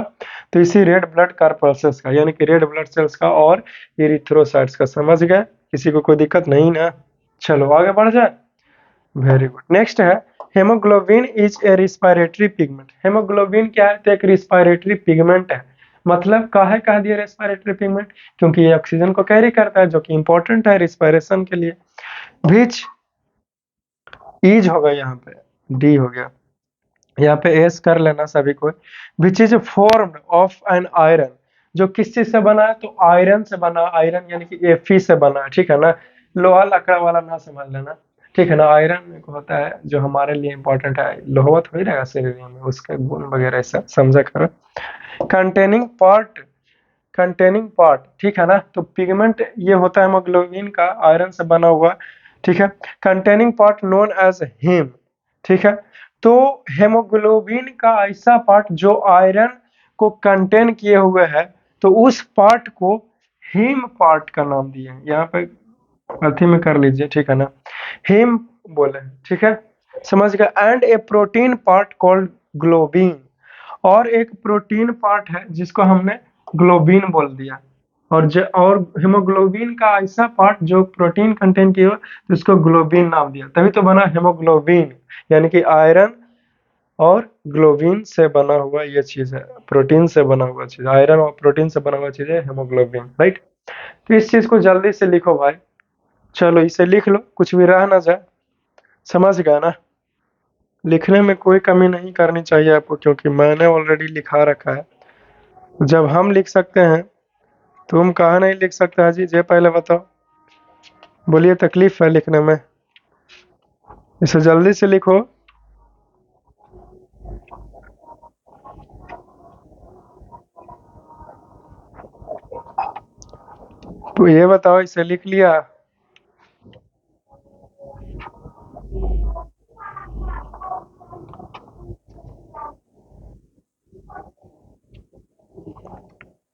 तो इसी रेड ब्लड कार्पल्सेस का, यानी कि रेड ब्लड सेल्स का और इरिथ्रोसाइट्स का, समझ गए, किसी को कोई दिक्कत नहीं ना। चलो आगे बढ़ जाए, वेरी गुड। नेक्स्ट है haemoglobin is a respiratory pigment. Haemoglobin क्या है, तो एक रिस्पायरेटरी पिगमेंट है, मतलब काहे कह दिया रेस्पिरेटरी पिगमेंट, क्योंकि ये ऑक्सीजन को कैरी करता है, जो कि इंपॉर्टेंट है रिस्पायरेशन के लिए। विच इज होगा, यहाँ पे डी हो गया, यहाँ पे एस कर लेना सभी को। Which is formed of an iron, जो किस चीज से बना है, तो आयरन से बना, आयरन यानी कि एफी से बना है, ठीक है ना, लोहा लकड़ा वाला ना समझ लेना, ठीक है ना। आयरन एक होता है जो हमारे लिए इंपॉर्टेंट है, लोहा थोड़ी रहेगा शरीर में, उसके गुण वगैरह सब समझा करो। कंटेनिंग पार्ट, कंटेनिंग पार्ट, ठीक है ना, तो पिगमेंट ये होता है हेमोग्लोबिन का, आयरन से बना हुआ, ठीक है। Containing part known as haem, ठीक है, तो हेमोग्लोबिन का ऐसा पार्ट जो आयरन को कंटेन किए हुए है, तो उस पार्ट को हीम पार्ट का नाम दिए हैं, यहाँ पे अर्थी में कर लीजिए, ठीक है ना, हीम बोले, ठीक है, समझ गया। And A protein part called globin, और एक प्रोटीन पार्ट है जिसको हमने ग्लोबिन बोल दिया, और हेमोग्लोबिन का ऐसा पार्ट जो प्रोटीन कंटेन किया हो, तो उसको ग्लोबिन नाम दिया, तभी तो बना हेमोग्लोबिन, यानी कि आयरन और ग्लोबिन से बना हुआ ये चीज है, प्रोटीन से बना हुआ चीज, आयरन और प्रोटीन से बना हुआ चीज है हेमोग्लोबिन, राइट। तो इस चीज को जल्दी से लिखो भाई, चलो इसे लिख लो, कुछ भी रह ना जाए, समझ गया ना। लिखने में कोई कमी नहीं करनी चाहिए आपको, क्योंकि मैंने ऑलरेडी लिखा रखा है, जब हम लिख सकते हैं तुम कहा नहीं लिख सकता जी, ये पहले बताओ, बोलिए तकलीफ है लिखने में, इसे जल्दी से लिखो। तो ये बताओ, इसे लिख लिया,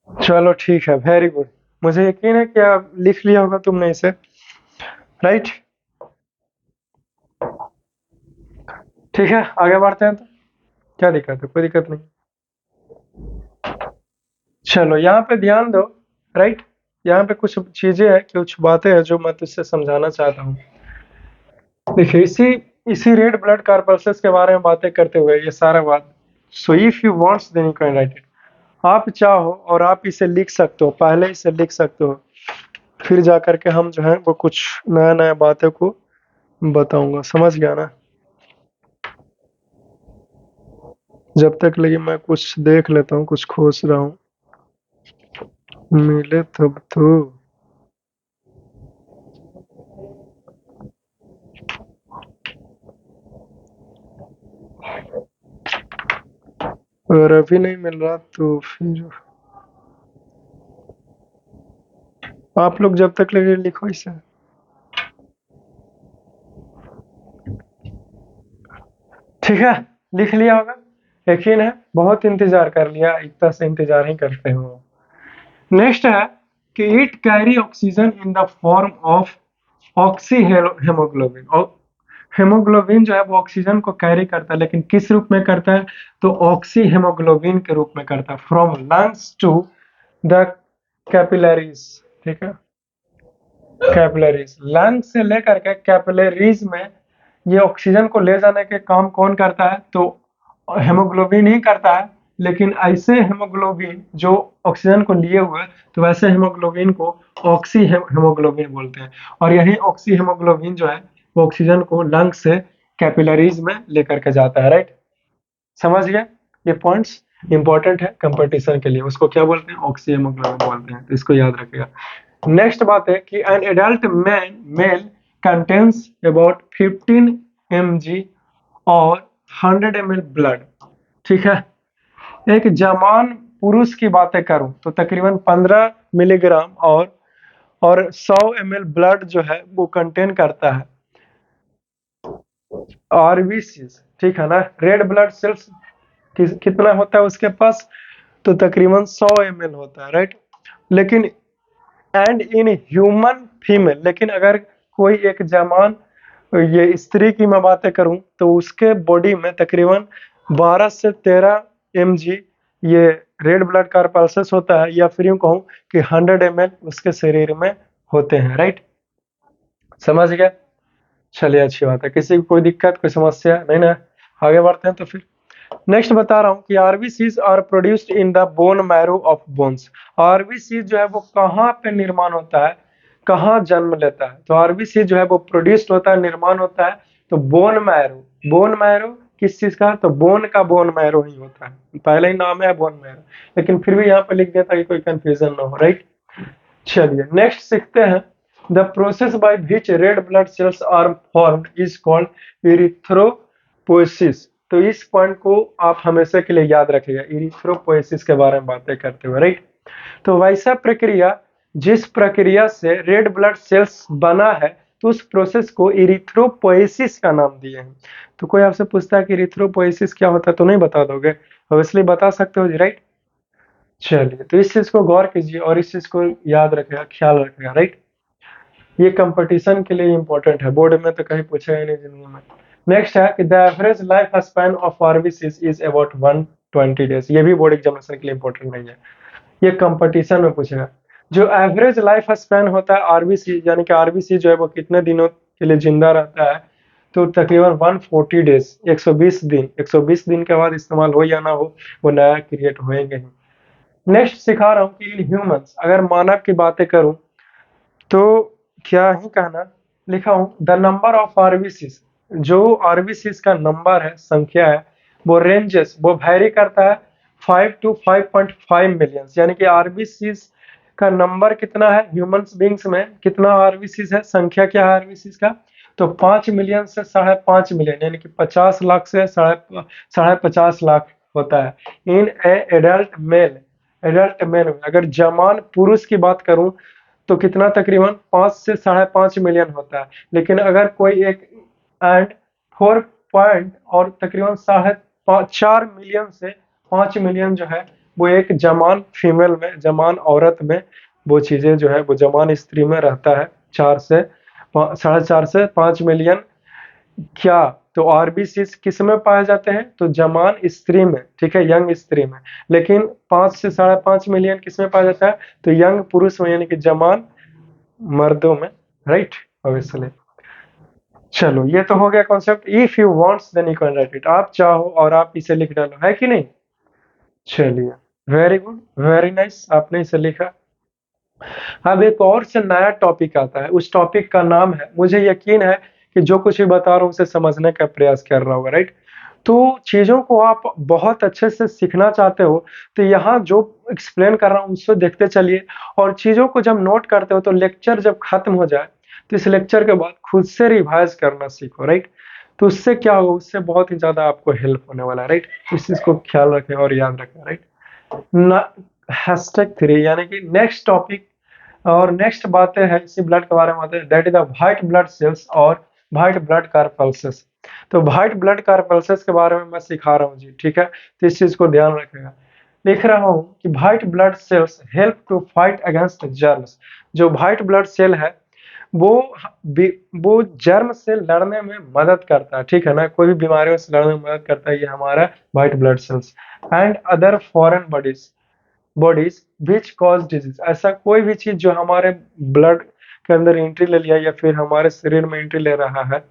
चलो ठीक है, वेरी गुड, मुझे यकीन है कि आप लिख लिया होगा तुमने इसे, राइट। ठीक है, आगे बढ़ते हैं, तो क्या दिक्कत है, कोई दिक्कत नहीं। चलो यहाँ पे ध्यान दो, राइट, यहाँ पे कुछ चीजें हैं, कुछ बातें हैं जो मैं तुझसे समझाना चाहता हूँ। देखिए, इसी इसी रेड ब्लड कार्पल्सेस के बारे में बातें करते हुए ये सारा बात, so if you wants then you can write it, आप चाहो और आप इसे लिख सकते हो, पहले इसे लिख सकते हो, फिर जा करके हम जो है वो कुछ नया नया बातें को बताऊंगा, समझ गया ना। जब तक लगी मैं कुछ देख लेता हूँ, कुछ खोज रहा हूँ, मिले तब तो। अगर अभी नहीं मिल रहा तो फिर आप लोग जब तक लगे लिखो इसे। ठीक है, लिख लिया होगा, यकीन है, बहुत इंतजार कर लिया, इतना से इंतजार ही करते हो। नेक्स्ट है कि it carry oxygen in the form of oxy haemoglobin. और हेमोग्लोबिन जो है वो ऑक्सीजन को कैरी करता है, लेकिन किस रूप में करता है, तो ऑक्सी हेमोग्लोबिन के रूप में करता है, from lungs to the capillaries. ठीक है, कैपिलरीज, लंग्स से लेकर के कैपिलरीज में ये ऑक्सीजन को ले जाने के काम कौन करता है, तो हेमोग्लोबिन ही करता है। लेकिन ऐसे हेमोग्लोबिन जो ऑक्सीजन को लिए हुए, तो वैसे हेमोग्लोबिन को ऑक्सी हेमोग्लोबिन बोलते हैं। और यही ऑक्सी हेमोग्लोबिन जो है वो ऑक्सीजन को लंग से कैपिलरीज में लेकर के जाता है। राइट, समझ गए, ये पॉइंट्स इंपॉर्टेंट है कंपटीशन के लिए। उसको क्या बोलते हैं, ऑक्सी हेमोग्लोबिन बोलते हैं, तो इसको याद रखिएगा। नेक्स्ट बात है कि an adult mail contains about 15 mg और 100 ml ब्लड। ठीक है, एक जवान पुरुष की बातें करूं तो तकरीबन 15 मिलीग्राम और 100 ml ब्लड जो है वो कंटेन करता है आरबीसीज। ठीक है ना, रेड ब्लड सेल्स कितना होता है उसके पास, तो तकरीबन 100 ml होता है। राइट, लेकिन एंड इन ह्यूमन फीमेल, लेकिन अगर कोई एक जवान ये स्त्री की मैं बातें करूं तो उसके बॉडी में तकरीबन 12 से 13 mg ये रेड ब्लड कार्पल्सेस होता है, या फिर यूं कहूं कि 100 ml उसके शरीर में होते हैं। राइट, समझ गया, चलिए अच्छी बात है, किसी को कोई दिक्कत कोई समस्या नहीं ना, आगे बढ़ते हैं। तो फिर नेक्स्ट बता रहा हूँ कि RBCs are produced in the bone marrow of bones. RBC जो है वो कहाँ पे निर्माण होता है, कहाँ जन्म लेता है, तो आरबीसी जो है वो प्रोड्यूस्ड होता है, निर्माण होता है, तो बोन मैरो। बोन मैरो किस चीज का, तो बोन का बोन मैरो ही होता है, पहले ही नाम है बोन मैरो, लेकिन फिर भी यहाँ पे लिख दिया ताकि कोई कंफ्यूजन ना हो। राइट, चलिए नेक्स्ट सीखते हैं। The process by which red blood cells are formed is called erythropoiesis. तो इस पॉइंट को आप हमेशा के लिए याद रखिएगा, इरिथ्रोपोइसिस के बारे में बातें करते हुए। राइट, तो वैसा प्रक्रिया जिस प्रक्रिया से रेड ब्लड सेल्स बना है, तो उस प्रोसेस को इरिथ्रोपोइसिस का नाम दिए हैं। तो कोई आपसे पूछता है कि इरिथ्रोपोइसिस क्या होता है, तो नहीं बता दोगे, ऑब्वियसली बता सकते हो जी। राइट, चलिए, तो इस चीज को गौर कीजिए और इस चीज को याद रखेगा, ख्याल रखेगा। राइट, ये कंपटीशन के लिए इंपॉर्टेंट है, बोर्ड में तो कहीं पूछा ही नहीं जिंदगी में। नेक्स्ट है कि the average life span of RBCs is about 120 days. ये भी बोर्ड एग्जामिनेशन के लिए इंपॉर्टेंट नहीं है, ये कंपटीशन में पूछेगा। जो एवरेज लाइफ स्पैन होता है आरबीसी, यानी कि आरबीसी जो है वो कितने दिनों के लिए जिंदा रहता है, तो तकरीबन 140 डेज, 120 दिन। 120 दिन के बाद इस्तेमाल हो या ना हो, वो नया क्रिएट होएंगे ही। नेक्स्ट सिखा रहा हूँ कि इन ह्यूमंस, अगर मानव की बातें करूं तो क्या ही कहना, लिखा हूं द नंबर ऑफ आरबीसीज। जो आरबीसीज का नंबर है, संख्या है, वो रेंजेस, वो वैरी करता है 5 to 5.5 मिलियन। यानी कि आरबीसीज का नंबर कितना है, ह्यूमंस बींग्स में कितना आरबीसीज है, संख्या क्या है आरबीसीज का, तो 5 मिलियन से 5.5 मिलियन, यानी कि 50 लाख से 50 लाख होता है। In a adult male, adult male में अगर जवान पुरुष की बात करूं तो कितना, तकरीबन 5 से 5.5 मिलियन होता है। लेकिन अगर कोई एक एंड 4 पॉइंट और तकरीबन 4 मिलियन से 5 मिलियन जो है वो एक जवान फीमेल में, जवान औरत में वो चीजें जो है वो जवान स्त्री में रहता है। 4 से 5 मिलियन क्या, तो आरबीसी किस में पाए जाते हैं, तो जवान स्त्री में। ठीक है, यंग स्त्री में। लेकिन 5 से 5.5 मिलियन किस में पाया जाता है, तो यंग पुरुष में, यानी कि जवान मर्दों में। Right, obviously. चलो, ये तो हो गया concept. If you wants then you can write it, आप चाहो और आप इसे लिख डालो, है कि नहीं। चलिए, वेरी गुड, वेरी नाइस, आपने इसे लिखा। अब एक और से नया टॉपिक आता है, उस टॉपिक का नाम है, मुझे यकीन है कि जो कुछ भी बता रहा हूँ उसे समझने का प्रयास कर रहा होगा। राइट, तो चीजों को आप बहुत अच्छे से सीखना चाहते हो तो यहाँ जो एक्सप्लेन कर रहा हूँ उसको देखते चलिए, और चीजों को जब नोट करते हो तो लेक्चर जब खत्म हो जाए तो इस लेक्चर के बाद खुद से रिवाइज करना सीखो। राइट, तो उससे क्या होगा, उससे बहुत ही ज्यादा आपको हेल्प होने वाला है, राइट। इस चीज को ख्याल रखें और याद रखें, राइट। #3 यानी कि नेक्स्ट टॉपिक और नेक्स्ट बातें हैं इसी ब्लड के बारे में आते हैं, that is the white blood cells और व्हाइट ब्लड कार्पल्सेस। तो व्हाइट ब्लड कार्पल्सेस के बारे में मैं सिखा रहा हूँ जी, ठीक है। तो इस चीज को ध्यान रखेगा। लिख रहा हूँ कि white blood cells help to fight against germs. जो व्हाइट ब्लड सेल है वो वो जर्म से लड़ने में मदद करता है, ठीक है ना। कोई भी बीमारियों से लड़ने में मदद करता है ये हमारा white blood cells. And other foreign bodies bodies which cause disease, ऐसा कोई भी चीज जो हमारे ब्लड के अंदर एंट्री ले लिया या फिर हमारे शरीर में एंट्री ले रहा है,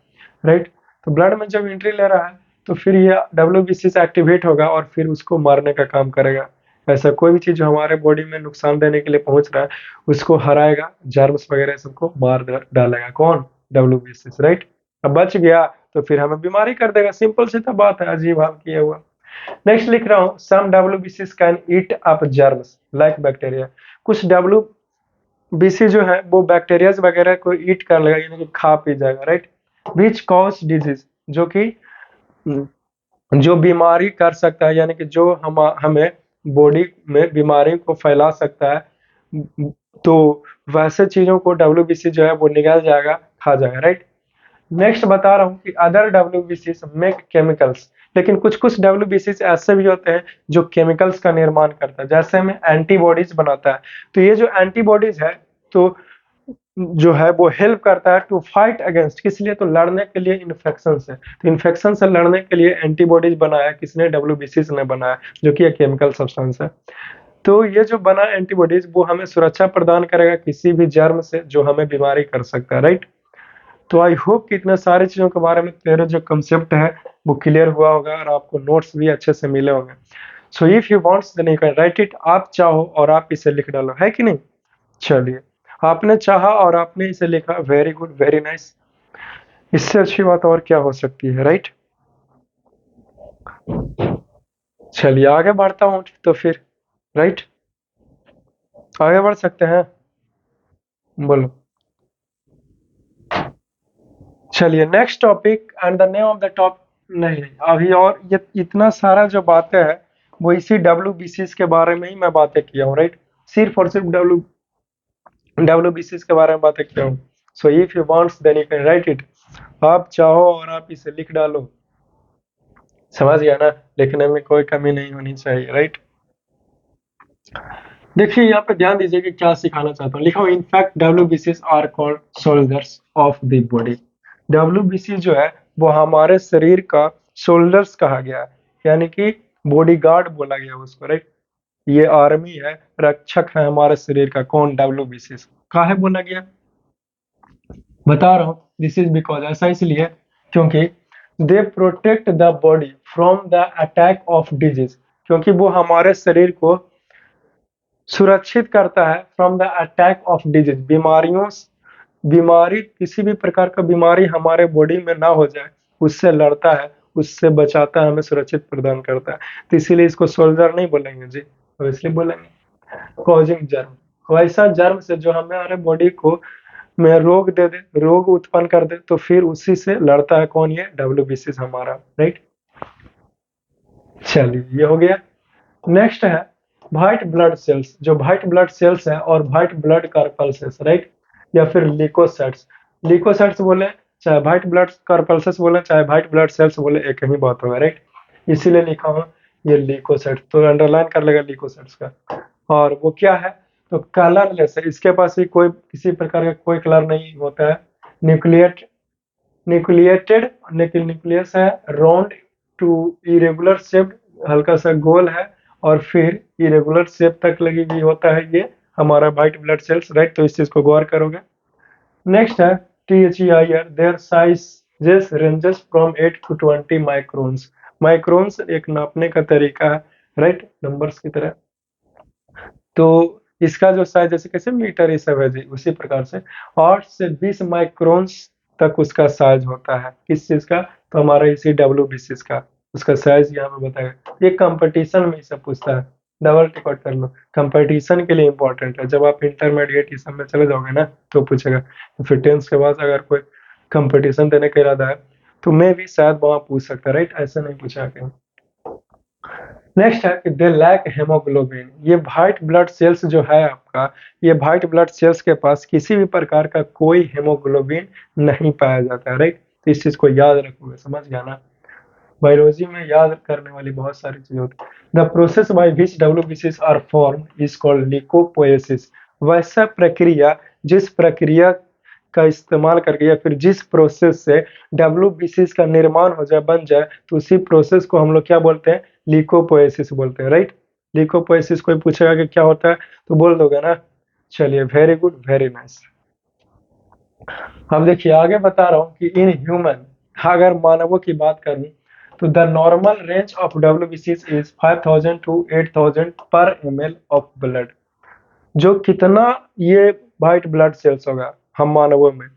राइट। तो ब्लड में जब एंट्री ले रहा है तो फिर ये WBC से एक्टिवेट होगा और फिर उसको मारने का काम करेगा। ऐसा कोई भी चीज जो हमारे बॉडी में नुकसान देने के लिए पहुंच रहा है उसको हराएगा, जर्म्स वगैरह सबको मार डालेगा। कौन? WBC, right. अब बच गया तो फिर हमें बीमारी कर देगा, सिंपल सी तो बात है, अजीब हाल किया हुआ। नेक्स्ट लिख रहा हूँ, सम WBCs can eat up germs like bacteria. कुछ WBC जो है वो बैक्टीरिया वगैरह को ईट कर लेगा, यानी कि खा पी जाएगा, राइट। विच कॉज डिजीज, जो कि जो बीमारी कर सकता है, यानी कि जो हमें बॉडी में बीमारी को फैला सकता है, तो वैसे चीजों को WBC जो है वो निगल जाएगा, खा जाएगा, राइट। नेक्स्ट बता रहा हूँ कि अदर WBCs मेक केमिकल्स, लेकिन कुछ कुछ WBCs ऐसे भी होते हैं जो केमिकल्स का निर्माण करता है, जैसे में एंटीबॉडीज बनाता है। तो ये जो एंटीबॉडीज है तो जो है वो हेल्प करता है टू फाइट अगेंस्ट, किस लिए? तो लड़ने के लिए इन्फेक्शन से। तो इन्फेक्शन से लड़ने के लिए एंटीबॉडीज बनाया किसने? WBCs ने बनाया, जो कि एक केमिकल सब्सटेंस है। तो ये जो बना एंटीबॉडीज वो हमें सुरक्षा प्रदान करेगा किसी भी जर्म से जो हमें बीमारी कर सकता है, राइट। तो आई होप कि इतने सारी चीजों के बारे में तेरे जो कंसेप्ट है वो क्लियर हुआ होगा और आपको नोट्स भी अच्छे से मिले होंगे। So if you wants then you can write it, आप चाहो और आप इसे लिख डालो, है कि नहीं। चलिए, आपने चाहा और आपने इसे लिखा, वेरी गुड, वेरी नाइस। इससे अच्छी बात और क्या हो सकती है, राइट। चलिए आगे बढ़ता हूँ तो फिर, राइट, आगे बढ़ सकते हैं, बोलो। चलिए next topic and the name of the top, नहीं अभी और ये इतना सारा जो बातें है वो इसी WBCs के बारे में ही मैं बातें किया हूँ, राइट। सिर्फ और सिर्फ WBCs के बारे में बातें किया हूँ। So if you wants then you can write it, आप चाहो और आप इसे लिख डालो, समझ गया ना। लिखने में कोई कमी नहीं होनी चाहिए, राइट। देखिए यहाँ पे ध्यान दीजिए कि क्या सिखाना चाहता हूँ। लिखा हूँ, in fact WBCs are called soldiers of the body. WBC जो है वो हमारे शरीर का सोल्जर्स कहा गया है, यानी कि बॉडीगार्ड बोला गया उसको, राइट। ये आर्मी है, रक्षक है हमारे शरीर का। कौन? WBCs। काहे बोला गया, बता रहा हूँ। दिस इज बिकॉज, ऐसा इसलिए क्योंकि they protect the body from the attack of disease, क्योंकि वो हमारे शरीर को सुरक्षित करता है from the attack of disease, बीमारी किसी भी प्रकार का बीमारी हमारे बॉडी में ना हो जाए उससे लड़ता है, उससे बचाता है, हमें सुरक्षित प्रदान करता है। तो इसीलिए इसको सोल्जर नहीं बोलेंगे जी, तो इसलिए बोलेंगे कॉजिंग जर्म। वैसा जर्म से जो हमारे बॉडी को में रोग दे दे, रोग उत्पन्न कर दे, तो फिर उसी से लड़ता है। कौन? ये WBC हमारा, राइट। चलिए ये हो गया। नेक्स्ट है व्हाइट ब्लड सेल्स। जो व्हाइट ब्लड सेल्स है और व्हाइट ब्लड कार्पल्सेस, राइट, या फिर लिकोसाइट्स। लिकोसाइट्स बोले चाहे व्हाइट ब्लड कार्पल्सेस बोले चाहे व्हाइट ब्लड सेल्स बोले, एक ही बात होगा, राइट। इसीलिए लिखा हूँ ये लिकोसाइट्स, तो अंडरलाइन कर लेगा लिकोसाइट्स का। और वो क्या है? तो कलरलेस है, इसके पास भी कोई किसी प्रकार का कोई कलर नहीं होता है। न्यूक्लिएट न्यूक्लिएटेड, लेकिन न्यूक्लियस है राउंड टू इरेगुलर शेप, हल्का सा गोल है, और फिर इरेगुलर शेप तक लगी हुई होता है ये हमारा व्हाइट ब्लड सेल्स, राइट। तो इस चीज को गौर करोगे। नेक्स्ट है THEIR, their sizes ranges from 8 to 20 microns. Microns एक नापने का तरीका है, राइट, नंबर्स की तरह। तो इसका जो साइज जैसे कैसे मीटर ये सब है जी, उसी प्रकार से 8 से 20 माइक्रोन्स तक उसका साइज होता है। किस चीज का? तो हमारा इसी WBC का उसका साइज यहाँ पे बताएगा। ये कंपटीशन में सब पूछता है, डबल टिकट कर लो, कंपटीशन के लिए इंपॉर्टेंट है। जब आप इंटरमीडिएट इस सब में चले जाओगे ना तो पूछेगा। तो फिर 10th के बाद अगर कोई कंपटीशन देने का इरादा है तो मैं भी शायद वहां पूछ सकता, राइट, ऐसा नहीं पूछा कहीं। नेक्स्ट है कि दे लैक हेमोग्लोबिन। ये व्हाइट ब्लड सेल्स जो है आपका, ये व्हाइट ब्लड सेल्स के पास किसी भी प्रकार का कोई हेमोग्लोबिन नहीं पाया जाता है, राइट। तो इस चीज को याद रखोगे, समझ गया ना। बायोलॉजी में याद करने वाली बहुत सारी चीजें होती है। द प्रोसेस बाय विच डब्ल्यूबीसीज are form is called leucopoiesis. वैसा प्रक्रिया, जिस प्रक्रिया का इस्तेमाल करके या फिर जिस प्रोसेस से डब्ल्यूबीसीज का निर्माण हो जाए, बन जाए, तो उसी प्रोसेस को हम लोग क्या बोलते हैं, लिकोपोएसिस बोलते हैं, राइट। लिकोपोएसिस कोई पूछेगा कि क्या होता है तो बोल दोगे ना। चलिए, वेरी गुड, वेरी नाइस। अब देखिए आगे बता रहा हूँ कि इन ह्यूमन, अगर मानवों की बात करूं तो द नॉर्मल रेंज ऑफ डब्ल्यूबीसीज is 5000 to 8000 per ml of blood. जो कितना ये व्हाइट ब्लड सेल्स होगा हम मानवों में,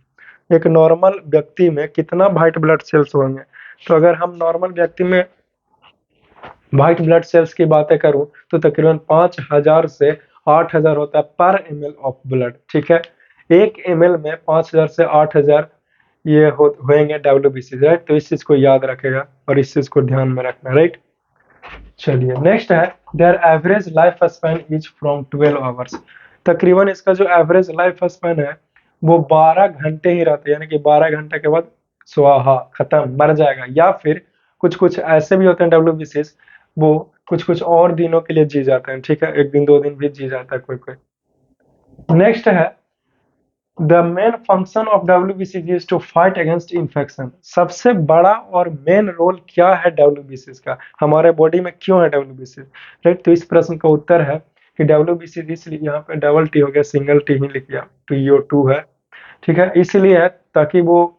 एक नॉर्मल व्यक्ति में कितना व्हाइट ब्लड सेल्स होंगे। तो अगर हम नॉर्मल व्यक्ति में व्हाइट ब्लड सेल्स की बातें करूं तो तकरीबन 5000 से 8000 होता है पर ml ऑफ ब्लड, ठीक है। 1 ml में 5000 से 8000 ये होंगे डब्ल्यूबीसी, राइट। तो इस चीज को याद रखेगा और इस चीज को ध्यान में रखना, राइट। चलिए नेक्स्ट है, there average life span is from 12 hours. तकरीबन इसका जो एवरेज लाइफ स्पैन है वो 12 घंटे ही रहते हैं, यानी कि 12 घंटे के बाद स्वाहा, खत्म, मर जाएगा। या फिर कुछ कुछ ऐसे भी होते हैं डब्ल्यूबीसी, वो कुछ कुछ और दिनों के लिए जी जाते हैं, ठीक है, 1 दिन 2 दिन भी जी जाता है कोई कोई। नेक्स्ट है, the main function of WBC is to fight against infection. सबसे बड़ा और मेन रोल क्या है डब्ल्यूबीसी का, हमारे बॉडी में क्यों है डब्ल्यूबीसी, राइट। तो इस प्रश्न का उत्तर है कि डब्ल्यूबीसी, इसलिए यहाँ पे डबल टी हो गया, सिंगल टी ही लिख दिया, तो यो टू है, ठीक है। इसलिए है ताकि वो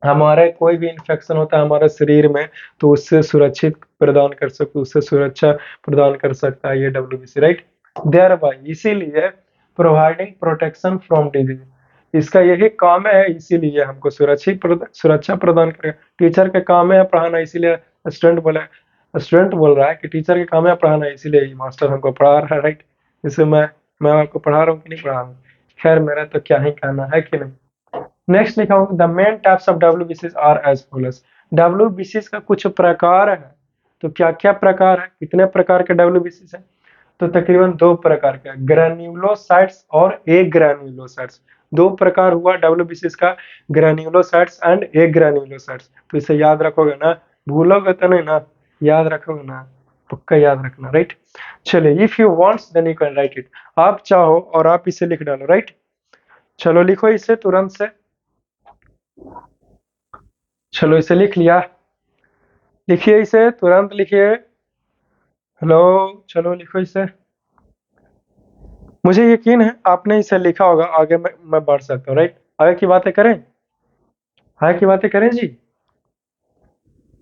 हमारे कोई भी इन्फेक्शन होता है हमारे शरीर में तो उससे सुरक्षित प्रदान कर सकते, उससे सुरक्षा प्रदान कर सकता है ये डब्ल्यूबीसी, राइट। देयर बाय, इसीलिए प्रोवाइडिंग प्रोटेक्शन फ्रॉम डिजीज, इसका यही काम है, इसीलिए हमको सुरक्षा प्रदान करेगा। टीचर के काम है पढ़ाना, इसीलिए स्टूडेंट बोल रहा है कि टीचर के काम है पढ़ाना, इसीलिए मास्टर हमको पढ़ा रहा है, राइट। इसे मैं आपको पढ़ा रहा हूँ कि नहीं पढ़ा रहा हूँ, खैर मेरा तो क्या ही कहना है कि नहीं। नेक्स्ट लिखा हूँ, the main types of डब्ल्यूबीसीज are as follows. डब्ल्यूबीसीज का कुछ प्रकार है, तो क्या क्या प्रकार है, कितने प्रकार के डब्ल्यूबीसीज है, तो तकरीबन 2 प्रकार के, ग्रेन्युलोसाइट्स और एग्रेन्युलोसाइट्स। 2 प्रकार हुआ डब्ल्यूबीसीज का, ग्रेन्युलोसाइट्स एंड एग्रेन्युलोसाइट्स। तो इसे याद रखोगे ना, भूलोगे तो नहीं ना, याद रखोगे ना, पक्का याद रखना, राइट। चलिए, if you wants then you can write it. आप चाहो और आप इसे लिख डालो, राइट। चलो लिखो इसे तुरंत से, चलो इसे लिख लिया, लिखिए इसे तुरंत लिखिए, हेलो, चलो लिखो इसे। मुझे यकीन है आपने इसे लिखा होगा, आगे मैं बढ़ सकता हूँ, राइट। आगे की बातें करें, आगे की बातें करें जी।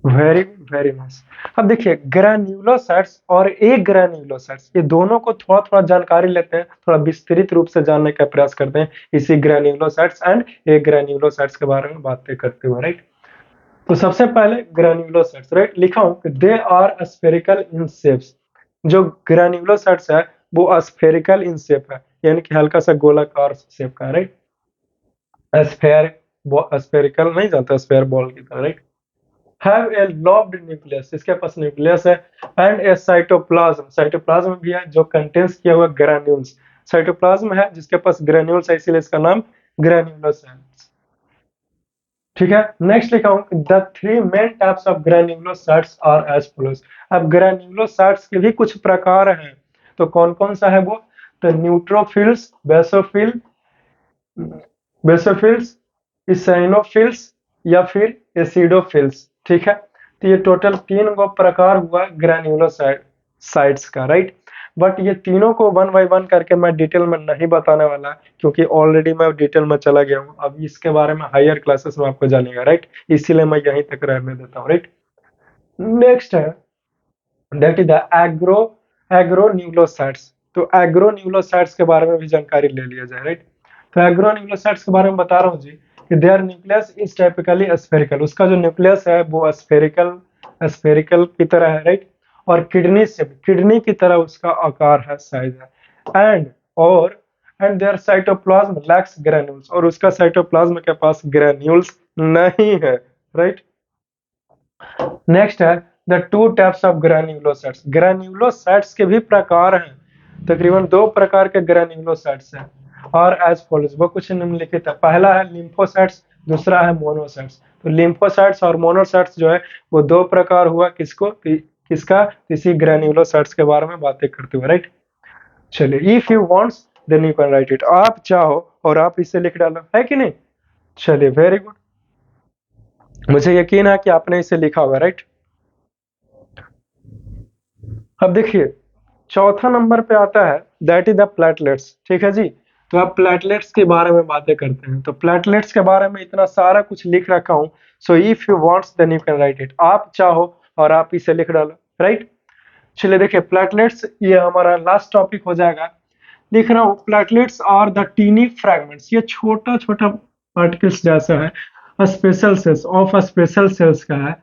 Very very nice. अब देखिए, ग्रैन्युलोसाइट्स और एग्रैन्युलोसाइट्स, ये दोनों को थोड़ा थोड़ा जानकारी लेते हैं, थोड़ा विस्तृत रूप से जानने का प्रयास करते हैं इसी ग्रैन्युलोसाइट्स एंड एग्रैन्युलोसाइट्स के बारे में बातें करते हुए, राइट। तो सबसे पहले ग्रैन्युलोसाइट्स, राइट, लिखा हूं कि they are spherical in shapes. जो ग्रैन्युलोसाइट्स है वो स्फेरिकल इन शेप है, यानी कि हल्का सा गोलाकार शेप का, राइट। स्फेयर, स्फेरिकल नहीं जानता, स्फेयर बॉल की तरह, right. Have a lobbed nucleus, इसके पास न्यूक्लियस है, एंड ए साइटोप्लाज्म, साइटोप्लाज्म भी है जो कंटेन्स किया हुआ ग्रैन्यूल्स। साइटोप्लाज्म है जिसके पास ग्रैन्यूल्स है, इसीलिए इसका नाम ग्रैन्युलोसाइट्स, ठीक है। नेक्स्ट लिखा हूं, the 3 main types of granulocytes are as follows. अब ग्रैन्युलोसाइट्स के भी कुछ प्रकार हैं, तो कौन कौन सा है वो, तो न्यूट्रोफिल्स, बेसोफिल्स, इसाइनोफिल्स या फिर एसिडोफिल्स, ठीक है। तो ये टोटल 3 प्रकार हुआ ग्रैन्युलोसाइट्स का, राइट। बट ये तीनों को 1 बाय 1 करके मैं डिटेल में नहीं बताने वाला, क्योंकि ऑलरेडी मैं डिटेल में चला गया हूँ, अब इसके बारे में हायर क्लासेस में आपको जानेगा, राइट। इसीलिए मैं यहीं तक रहने देता हूँ, राइट। नेक्स्ट है, दैट इज द एग्रोन्यूक्लियोसाइट्स। तो एग्रोन्यूक्लियोसाइट्स के बारे में भी जानकारी ले लिया जाए, राइट। तो एग्रोन्यूक्लियोसाइट्स के बारे में बता रहा हूँ जी, कि their nucleus is typically spherical. उसका जो न्यूक्लियस है वो स्फेरिकल की तरह है, राइट। और किडनी की तरह उसका आकार है, साइज है। And their cytoplasm lacks granules, और उसका साइटोप्लाज्म के पास ग्रैन्यूल्स नहीं है, राइट। नेक्स्ट है the two types of granulocytes. Granulocytes के भी प्रकार हैं, तकरीबन दो प्रकार के ग्रेन्युलोसाइट्स हैं और एज फॉलोज वो कुछ निम्नलिखित है। पहला है लिम्फोसाइट्स, दूसरा है मोनोसाइट्स। तो लिम्फोसाइट्स और मोनोसाइट्स जो है वो दो प्रकार हुआ, किसका, इसी ग्रेन्युलोसाइट्स के बारे में बातें करते हुए, राइट। चलिए, if you wants then you can write it, आप चाहो और आप इसे लिख डालो, है कि नहीं। चलिए, वेरी गुड, मुझे यकीन है कि आपने इसे लिखा होगा, राइट। अब देखिए, चौथा नंबर पे आता है दैट इज द प्लेटलेट्स, ठीक है जी। तो अब प्लेटलेट्स के बारे में बातें करते हैं। तो प्लेटलेट्स के बारे में इतना सारा कुछ लिख रखा हूं, so if you wants then you can write it, आप चाहो और आप इसे लिख डालो, राइट। चलिए देखिए, प्लेटलेट्स ये हमारा लास्ट टॉपिक हो जाएगा। लिख रहा हूँ, platelets are the tiny fragments, ये छोटा छोटा पार्टिकल्स जैसा है, special cells of special cells का है,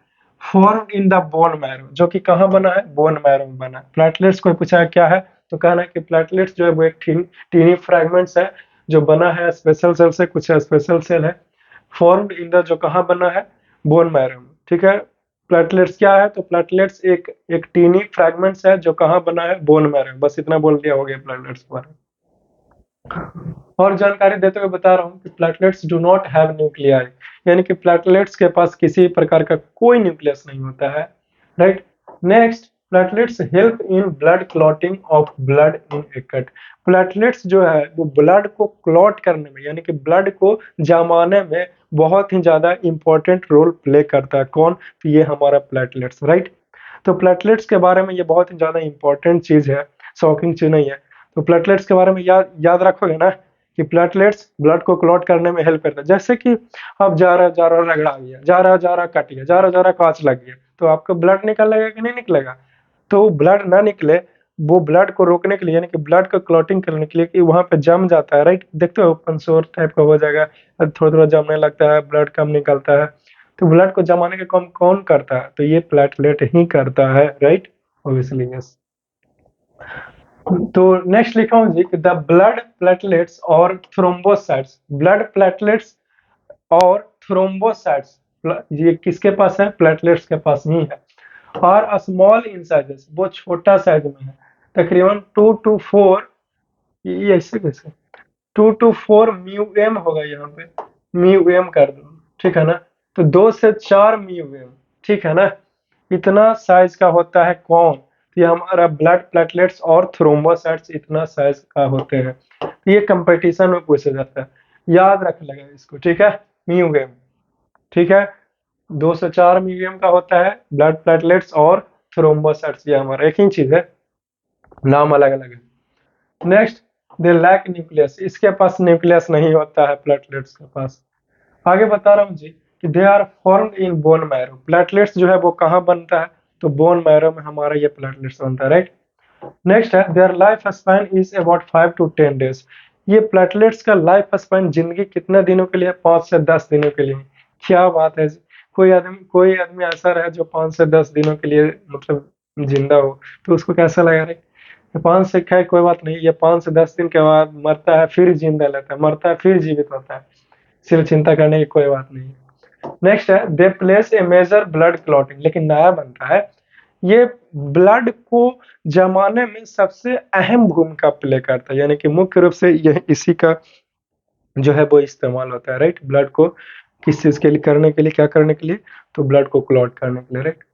form in the bone marrow, जो कि कहाँ बना है, बोन मैरो में बना है। प्लेटलेट्स को पूछा है क्या है, तो कहना है कि प्लेटलेट्स जो है वो एक टीनी फ्रैगमेंट्स है जो बना है स्पेशल सेल से, कुछ स्पेशल सेल है, फॉर्म्ड इन द, जो कहाँ बना है, बोन मैरो में, ठीक है। प्लेटलेट्स क्या है, तो प्लेटलेट्स एक एक टीनी फ्रैगमेंट्स है जो कहाँ बना है, बोन मैरो। बस इतना बोल दिया हो गया प्लेटलेट्स के बारे में। और जानकारी देते हुए बता रहा हूँ कि platelets do not have nuclei, यानी कि प्लेटलेट्स के पास किसी प्रकार का कोई न्यूक्लियस नहीं होता है, right. Next, platelets help in blood clotting of blood in A cut. Platelets जो है वो ब्लड को क्लॉट करने में, यानी कि ब्लड को जमाने में बहुत ही ज्यादा इंपॉर्टेंट रोल प्ले करता है। कौन, तो ये हमारा प्लेटलेट्स, राइट। तो प्लेटलेट्स के बारे में ये बहुत ही ज्यादा इंपॉर्टेंट चीज है, शॉकिंग चीज नहीं है। तो प्लेटलेट्स के बारे में याद याद रखोगे ना कि प्लेटलेट्स ब्लड को क्लॉट करने में हेल्प करता है। जैसे कि अब जा रहा रगड़ा गया, जा रहा कट गया, जा रहा कांच लग गया, तो आपका ब्लड निकलेगा कि नहीं निकलेगा। तो ब्लड ना निकले, वो ब्लड को रोकने के लिए, यानी कि ब्लड को क्लॉटिंग करने के लिए, कि वहां पे जम जाता है, राइट। देखते हो ओपन सोर टाइप का हो जाएगा, थोड़ा थोड़ा जमने लगता है, ब्लड कम निकलता है। तो ब्लड को जमाने का काम कौन करता है, तो ये प्लेटलेट ही करता है, राइट, ऑब्वियसली यस। तो नेक्स्ट लिखा हूं जी, द ब्लड प्लेटलेट्स और थ्रोम्बोसाइट्स, ब्लड प्लेटलेट्स और थ्रोम्बोसाइट्स, ये किसके पास है, प्लेटलेट्स के पास ही है। और स्मॉल इन साइजेस, वो छोटा साइज में है, तकरीबन 2 to 4, ये ऐसे कैसे, 2 to 4 म्यू एम होगा यहाँ पे, म्यू एम कर दो, ठीक है ना। तो 2 से 4 म्यू एम, ठीक है ना। इतना साइज का होता है कौन, तो ये हमारा ब्लड प्लेटलेट्स और थ्रोम्बोसाइट्स इतना साइज का होते हैं। तो ये कंपटीशन में पूछा जाता है, याद रख लेगा इसको, ठीक है, म्यू एम, ठीक है। 2 से 4 म्यू का होता है ब्लड प्लेटलेट्स और थ्रोम्बोसाइट्स, ये हमारा एक ही चीज है, नाम अलग अलग है। नेक्स्ट, दे लैक न्यूक्लियस, इसके पास न्यूक्लियस नहीं होता है प्लेटलेट्स के पास। आगे बता रहा हूँ जी कि they are formed in bone marrow, platelets जो है वो कहाँ बनता है, तो बोन मैरो में हमारा ये प्लेटलेट्स बनता है, राइट। नेक्स्ट है, their life span is about 5 to 10 days, ये प्लेटलेट्स का लाइफ स्पैन जिंदगी कितने दिनों के लिए, 5 से 10 दिनों के लिए। क्या बात है जी, कोई आदमी ऐसा रहे जो 5 से 10 दिनों के लिए मतलब जिंदा हो, तो उसको कैसा लगा रहे। 5 से, खैर कोई बात नहीं, ये 5 से 10 दिन के बाद मरता है, फिर जिंदा रहता है, मरता है फिर जीवित होता है, सिर्फ चिंता करने की कोई बात नहीं है। नेक्स्ट है, they place a major blood clotting, लेकिन नया बनता है, ये ब्लड को जमाने में सबसे अहम भूमिका प्ले करता है, यानी कि मुख्य रूप से यह इसी का जो है वो इस्तेमाल होता है, राइट। ब्लड को किस चीज के लिए करने के लिए, क्या करने के लिए, तो ब्लड को क्लॉट करने के लिए, राइट।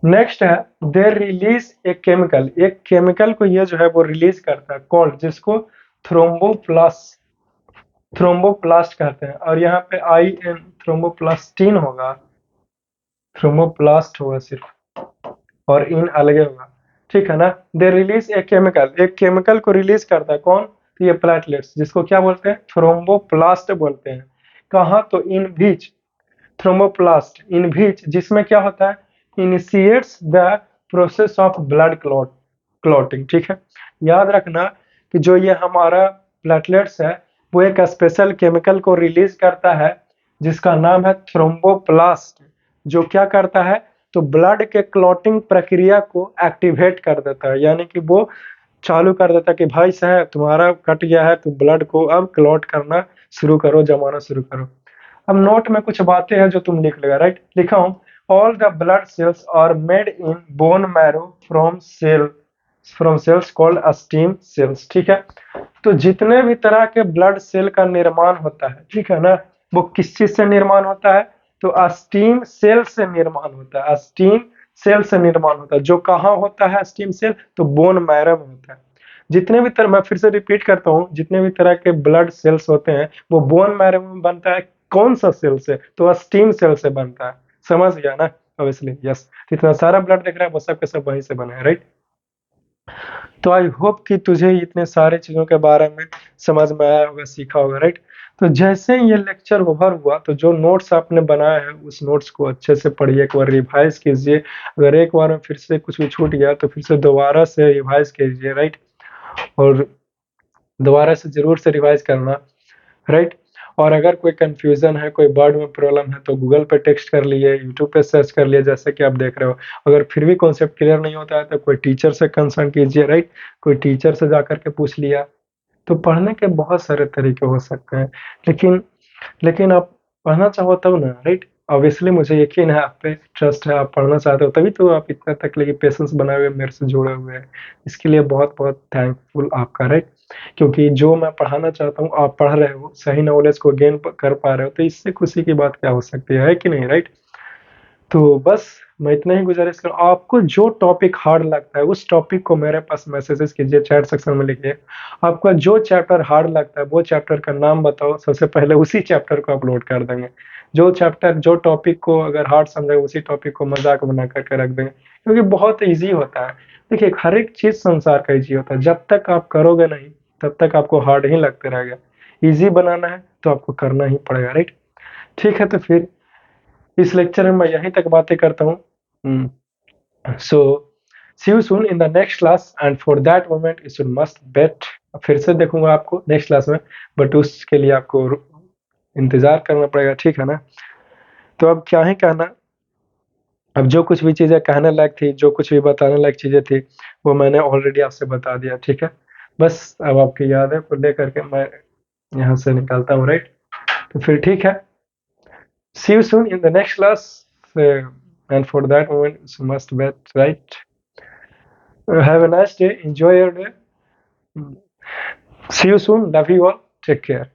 नेक्स्ट है, दे रिलीज ए केमिकल, एक केमिकल को ये जो है वो रिलीज करता है, कॉल्ड, जिसको थ्रोम्बोप्लास्ट, थ्रोम्बोप्लास्ट कहते हैं। और यहाँ पे आई एन, थ्रोम्बोप्लास्टिन होगा, थ्रोम्बोप्लास्ट होगा सिर्फ, और इन अलग होगा, ठीक है ना। दे रिलीज ए केमिकल, एक केमिकल को रिलीज करता है कौन, तो ये प्लेटलेट्स, जिसको क्या बोलते हैं, थ्रोम्बोप्लास्ट बोलते हैं। कहाँ, तो इन बीच, थ्रोम्बोप्लास्ट इन बीच, जिसमें क्या होता है, initiates the process of blood clotting, ठीक है। याद रखना कि जो ये हमारा प्लेटलेट्स है वो एक स्पेशल केमिकल को रिलीज करता है जिसका नाम है थ्रोम्बोप्लास्ट, जो क्या करता है, तो ब्लड के क्लॉटिंग प्रक्रिया को एक्टिवेट कर देता है, यानी कि वो चालू कर देता है कि भाई साहब तुम्हारा कट गया है, तो ब्लड को अब क्लॉट करना शुरू करो, जमाना शुरू करो। अब नोट में कुछ बातें हैं जो तुम लिख लेगा, राइट। लिखा हूं, all the blood cells are made in bone marrow from cells called stem cells. ठीक है, तो जितने भी तरह के ब्लड सेल का निर्माण होता है, ठीक है ना, वो किस चीज से निर्माण होता है? तो स्टीम सेल से निर्माण होता है, स्टीम सेल से निर्माण होता है। जो कहाँ होता है स्टीम सेल? तो बोन मैरो में होता है। जितने भी तरह, मैं फिर से रिपीट करता हूँ, जितने भी तरह के ब्लड सेल्स होते हैं वो बोन मैरो में बनता है। कौन सा सेल से? तो स्टीम सेल से बनता है। समझ गया ना? Obviously yes. इतना सारा ब्लड देख रहा है वो सब के सब वहीं से बने हैं, राइट? तो आई होप कि तुझे इतने सारे चीजों के बारे में समझ में आया होगा, सीखा होगा, राइट? तो जैसे ही ये लेक्चर ओवर हुआ तो जो नोट्स आपने बनाए हैं उस नोट्स को अच्छे से पढ़िए, एक बार रिवाइज कीजिए। अगर एक बार में फिर से कुछ भी छूट गया तो फिर से दोबारा से रिवाइज कीजिए, राइट? और दोबारा से जरूर से रिवाइज करना, राइट? और अगर कोई कंफ्यूजन है, कोई वर्ड में प्रॉब्लम है तो गूगल पे टेक्स्ट कर लिए, यूट्यूब पे सर्च कर लिए, जैसे कि आप देख रहे हो। अगर फिर भी कॉन्सेप्ट क्लियर नहीं होता है तो कोई टीचर से कंसल्ट कीजिए, राइट? कोई टीचर से जाकर के पूछ लिया। तो पढ़ने के बहुत सारे तरीके हो सकते हैं, लेकिन लेकिन आप पढ़ना चाहो तब ना, राइट? ऑब्वियसली मुझे यकीन है आप पे, ट्रस्ट है, आप पढ़ना चाहते हो, तभी तो आप इतना तक लेके पेशेंस बनाए हुए मेरे से जुड़े हुए हैं। इसके लिए बहुत बहुत थैंकफुल आपका, राइट? क्योंकि जो मैं पढ़ाना चाहता हूँ आप पढ़ रहे हो, सही नॉलेज को गेन कर पा रहे हो, तो इससे खुशी की बात क्या हो सकती है कि नहीं, राइट? तो बस मैं इतना ही गुजारिश करूँ, आपको जो टॉपिक हार्ड लगता है उस टॉपिक को मेरे पास मैसेजेस कीजिए, चैट सेक्शन में लिखिए। आपका जो चैप्टर हार्ड लगता है वो चैप्टर का नाम बताओ, सबसे पहले उसी चैप्टर को अपलोड कर देंगे। जो चैप्टर, जो टॉपिक को अगर हार्ड समझे उसी टॉपिक को मजाक बना करके रख देंगे, क्योंकि बहुत ईजी होता है। देखिए, हर एक चीज संसार का ईजी होता है, जब तक आप करोगे नहीं तब तक आपको हार्ड ही लगते रहेगा। ईजी बनाना है तो आपको करना ही पड़ेगा, राइट? ठीक है, तो फिर इस लेक्चर में मैं यहीं तक बातें करता हूँ। So see you soon in the next class, and for that moment you should must bet. फिर से देखूंगा आपको नेक्स्ट क्लास में, बट उसके लिए आपको इंतजार करना पड़ेगा, ठीक है ना? तो अब क्या ही कहना, अब जो कुछ भी चीजें कहने लायक थी, जो कुछ भी बताने लायक चीजें थी, वो मैंने ऑलरेडी आपसे बता दिया, ठीक है? बस अब आपकी यादें को लेकर के मैं यहाँ से निकलता हूँ, राइट? तो फिर ठीक है, see you soon in the next class, and for that moment you must bet, right? Have a nice day, enjoy your day. See you soon, love you all, take care.